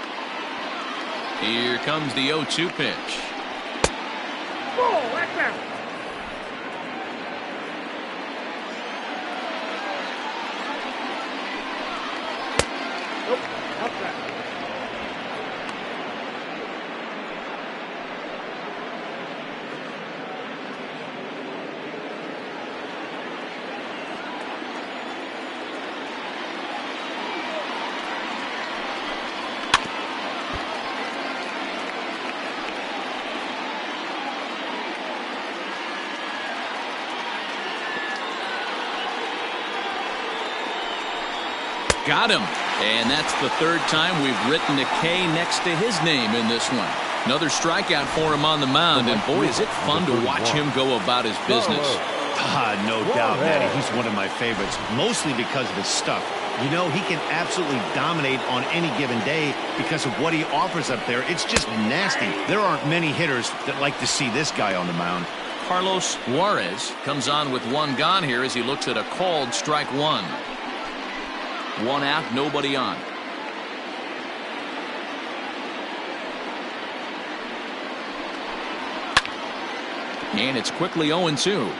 Here comes the 0-2 pitch. Oh, that's out. Nope, outside. Got him. And that's the third time we've written a K next to his name in this one. Another strikeout for him on the mound, and boy, is it fun to watch him go about his business. No doubt, Matty. He's one of my favorites, mostly because of his stuff. You know, he can absolutely dominate on any given day because of what he offers up there. It's just nasty. There aren't many hitters that like to see this guy on the mound. Carlos Juarez comes on with one gone here as he looks at a called strike one. One out, nobody on. And it's quickly 0-2.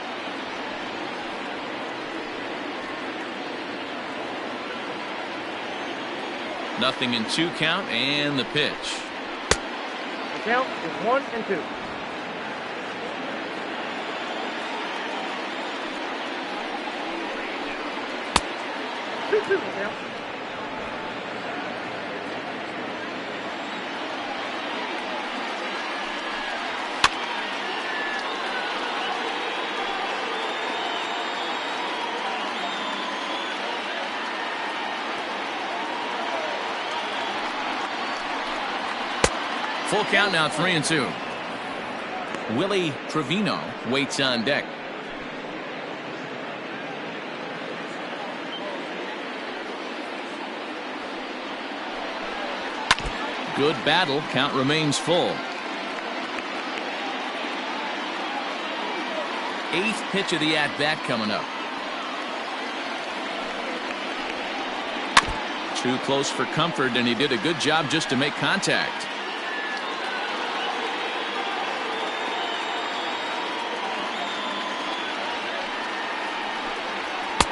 Nothing in 2 count, and the pitch. The count is 1-2. Two count. Full count now, 3-2. Willie Trevino waits on deck. Good battle. Count remains full. 8th pitch of the at-bat coming up. Too close for comfort, and he did a good job just to make contact.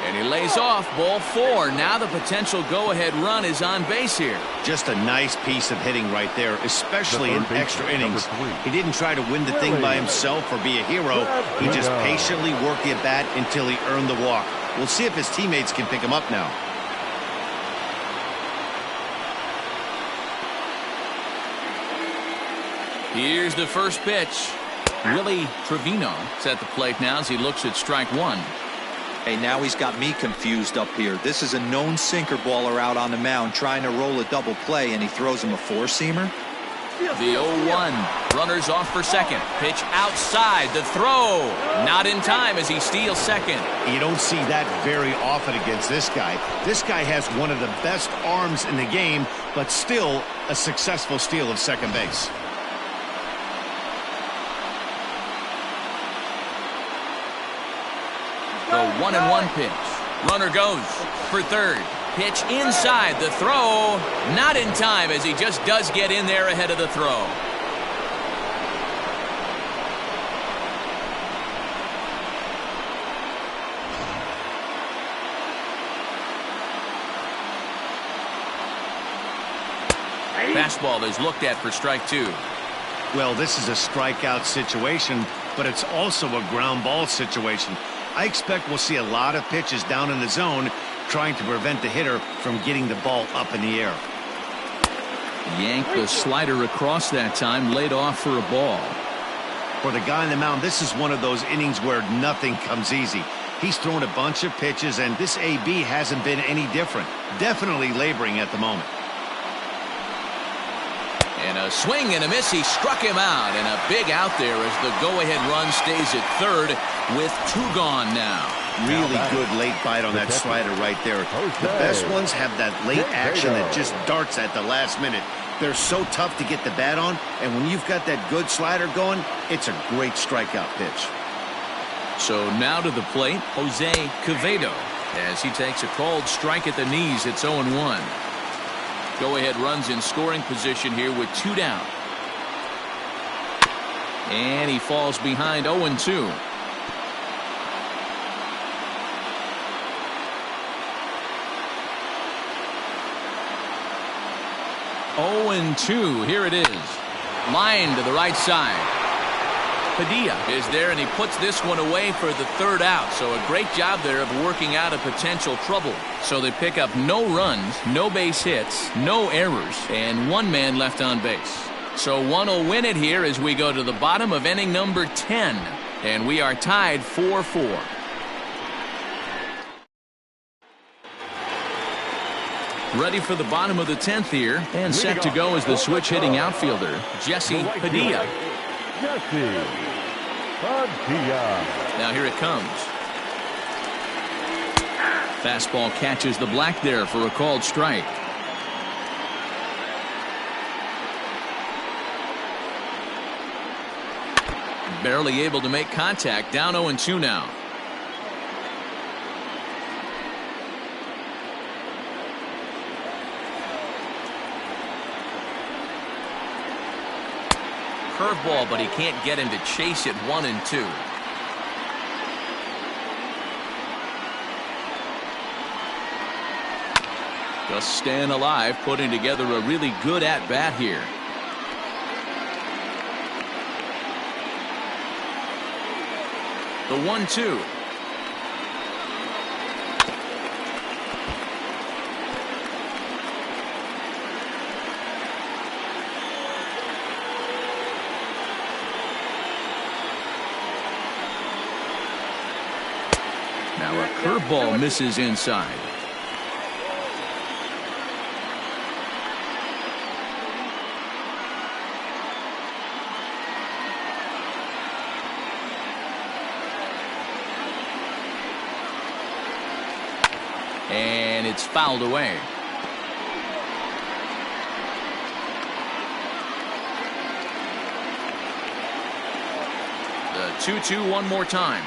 And he lays off, ball 4. Now the potential go-ahead run is on base here. Just a nice piece of hitting right there, especially in extra innings. He didn't try to win the thing by himself or be a hero. He just patiently worked the at-bat until he earned the walk. We'll see if his teammates can pick him up now. Here's the first pitch. Willie Trevino is at the plate now as he looks at strike one. Hey, now he's got me confused up here. This is a known sinker baller out on the mound trying to roll a double play, and he throws him a four-seamer. The 0-1. Runners off for second. Pitch outside. The throw. Not in time as he steals second. You don't see that very often against this guy. This guy has one of the best arms in the game, but still a successful steal of second base. The 1-1 pitch. Runner goes for third. Pitch inside. The throw. Not in time as he just does get in there ahead of the throw. Fastball is looked at for strike two. Well, this is a strikeout situation, but it's also a ground ball situation. I expect we'll see a lot of pitches down in the zone trying to prevent the hitter from getting the ball up in the air. Yanked the slider across that time, laid off for a ball. For the guy on the mound, this is one of those innings where nothing comes easy. He's thrown a bunch of pitches, and this AB hasn't been any different. Definitely laboring at the moment. And a swing and a miss. He struck him out, and a big out there as the go-ahead run stays at third with two gone now. Really good late bite on that slider right there. The best ones have that late action that just darts at the last minute. They're so tough to get the bat on, and when you've got that good slider going, it's a great strikeout pitch. So now to the plate, Jose Caveto, as he takes a called strike at the knees. It's 0-1. Go-ahead runs in scoring position here with two down. And he falls behind 0-2. Here it is. Line to the right side. Padilla is there, and he puts this one away for the third out. So a great job there of working out a potential trouble. So they pick up no runs, no base hits, no errors, and one man left on base. So one will win it here as we go to the bottom of inning number 10. And we are tied 4-4. Ready for the bottom of the 10th here, and set to go as the switch hitting outfielder, Jesse Padilla. Jesse Padilla. Now here it comes. Fastball catches the black there for a called strike. Barely able to make contact. Down 0-2 now. Curveball, but he can't get him to chase it. 1-2. Just staying alive, putting together a really good at-bat here. The 1-2. Now a curveball misses inside. And it's fouled away. The 2-2 one more time.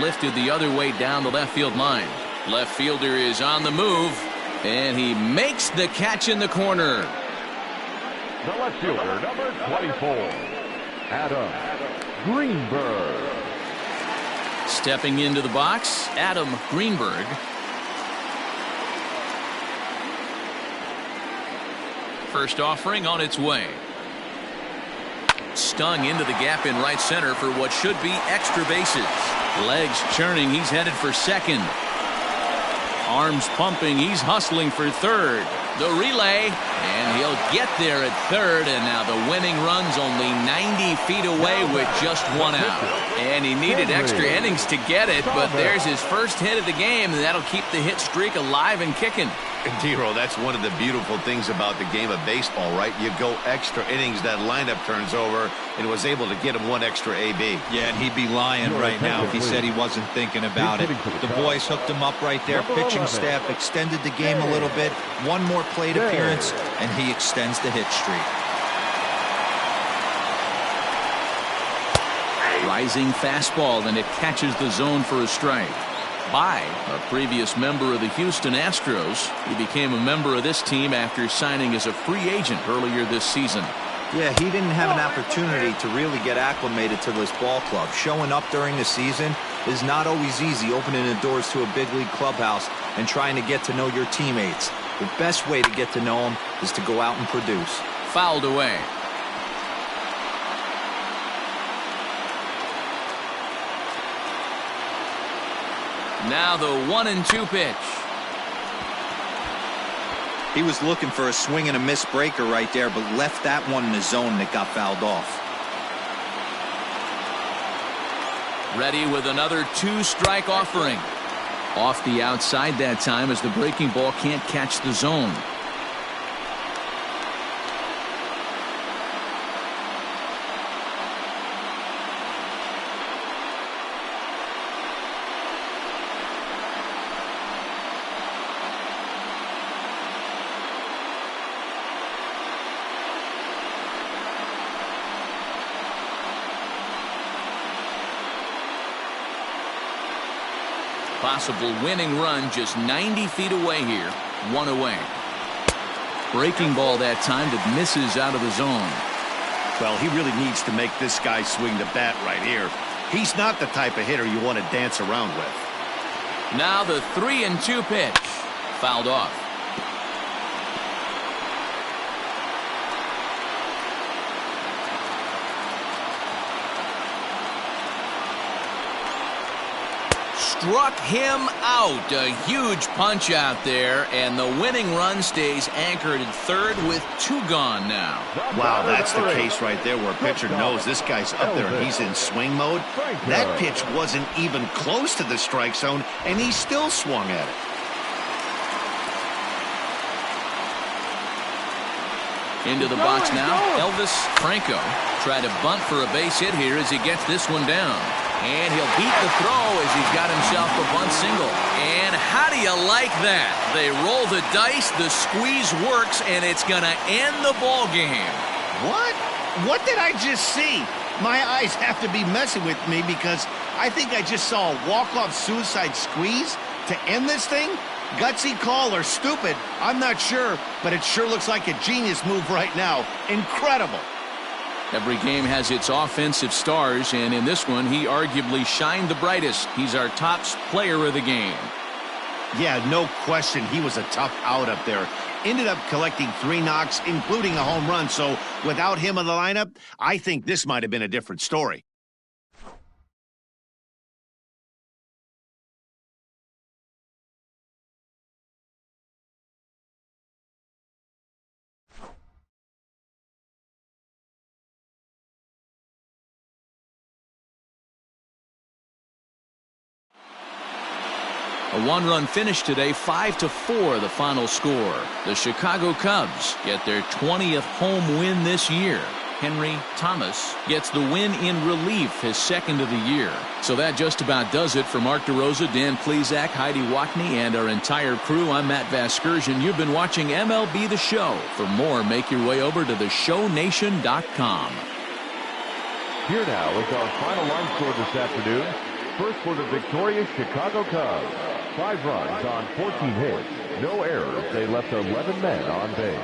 Lifted the other way down the left field line. Left fielder is on the move, and he makes the catch in the corner. The left fielder, number 24, Adam Greenberg. Stepping into the box, Adam Greenberg. First offering on its way. Stung into the gap in right center for what should be extra bases. Legs churning, he's headed for second. Arms pumping, he's hustling for third. The relay, and he'll get there at third, and now the winning run's only 90 feet away with just one out. And he needed extra innings to get it, but there's his first hit of the game, and that'll keep the hit streak alive and kicking. And D-Roll, that's one of the beautiful things about the game of baseball, right? You go extra innings, that lineup turns over, and was able to get him one extra AB. Yeah, and he'd be lying right now if he said he wasn't thinking about it. The boys hooked him up right there. Pitching staff extended the game a little bit. One more plate appearance, and he extends the hit streak. Rising fastball, and it catches the zone for a strike. By a previous member of the Houston Astros, he became a member of this team after signing as a free agent earlier this season. Yeah, he didn't have an opportunity to really get acclimated to this ball club. Showing up during the season is not always easy, opening the doors to a big league clubhouse and trying to get to know your teammates. The best way to get to know them is to go out and produce. Fouled away. Now the 1-2 pitch. He was looking for a swing and a miss breaker right there, but left that one in the zone that got fouled off. Ready with another 2-strike offering. Off the outside that time as the breaking ball can't catch the zone. Possible winning run just 90 feet away here. One away. Breaking ball that time that misses out of the zone. Well, he really needs to make this guy swing the bat right here. He's not the type of hitter you want to dance around with. Now the 3-2 pitch. Fouled off. Struck him out. A huge punch out there, and the winning run stays anchored at third with 2 gone now. Wow, that's the case right there where a pitcher knows this guy's up there and he's in swing mode. That pitch wasn't even close to the strike zone, and he still swung at it. Into the box now, Elvis Franco. Try to bunt for a base hit here as he gets this one down. And he'll beat the throw as he's got himself a bunt single. And how do you like that? They roll the dice, the squeeze works, and it's going to end the ball game. What? What did I just see? My eyes have to be messing with me because I think I just saw a walk-off suicide squeeze to end this thing. Gutsy call or stupid, I'm not sure, but it sure looks like a genius move right now. Incredible. Every game has its offensive stars, and in this one, he arguably shined the brightest. He's our top player of the game. Yeah, no question. He was a tough out up there. Ended up collecting 3 knocks, including a home run. So without him in the lineup, I think this might have been a different story. A one-run finish today, 5-4 the final score. The Chicago Cubs get their 20th home win this year. Henry Thomas gets the win in relief, his second of the year. So that just about does it for Mark DeRosa, Dan Plesac, Heidi Wackney, and our entire crew. I'm Matt Vasgersian. You've been watching MLB The Show. For more, make your way over to theshownation.com. Here now is our final line score this afternoon. First for the victorious Chicago Cubs. 5 runs on 14 hits. No errors. They left 11 men on base.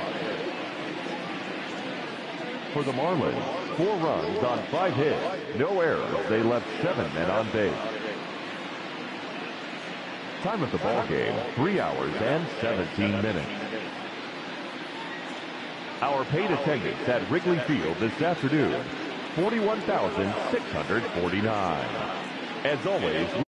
For the Marlins, 4 runs on 5 hits. No errors. They left 7 men on base. Time of the ball game, 3 hours and 17 minutes. Our paid attendance at Wrigley Field this afternoon, 41,649. As always, we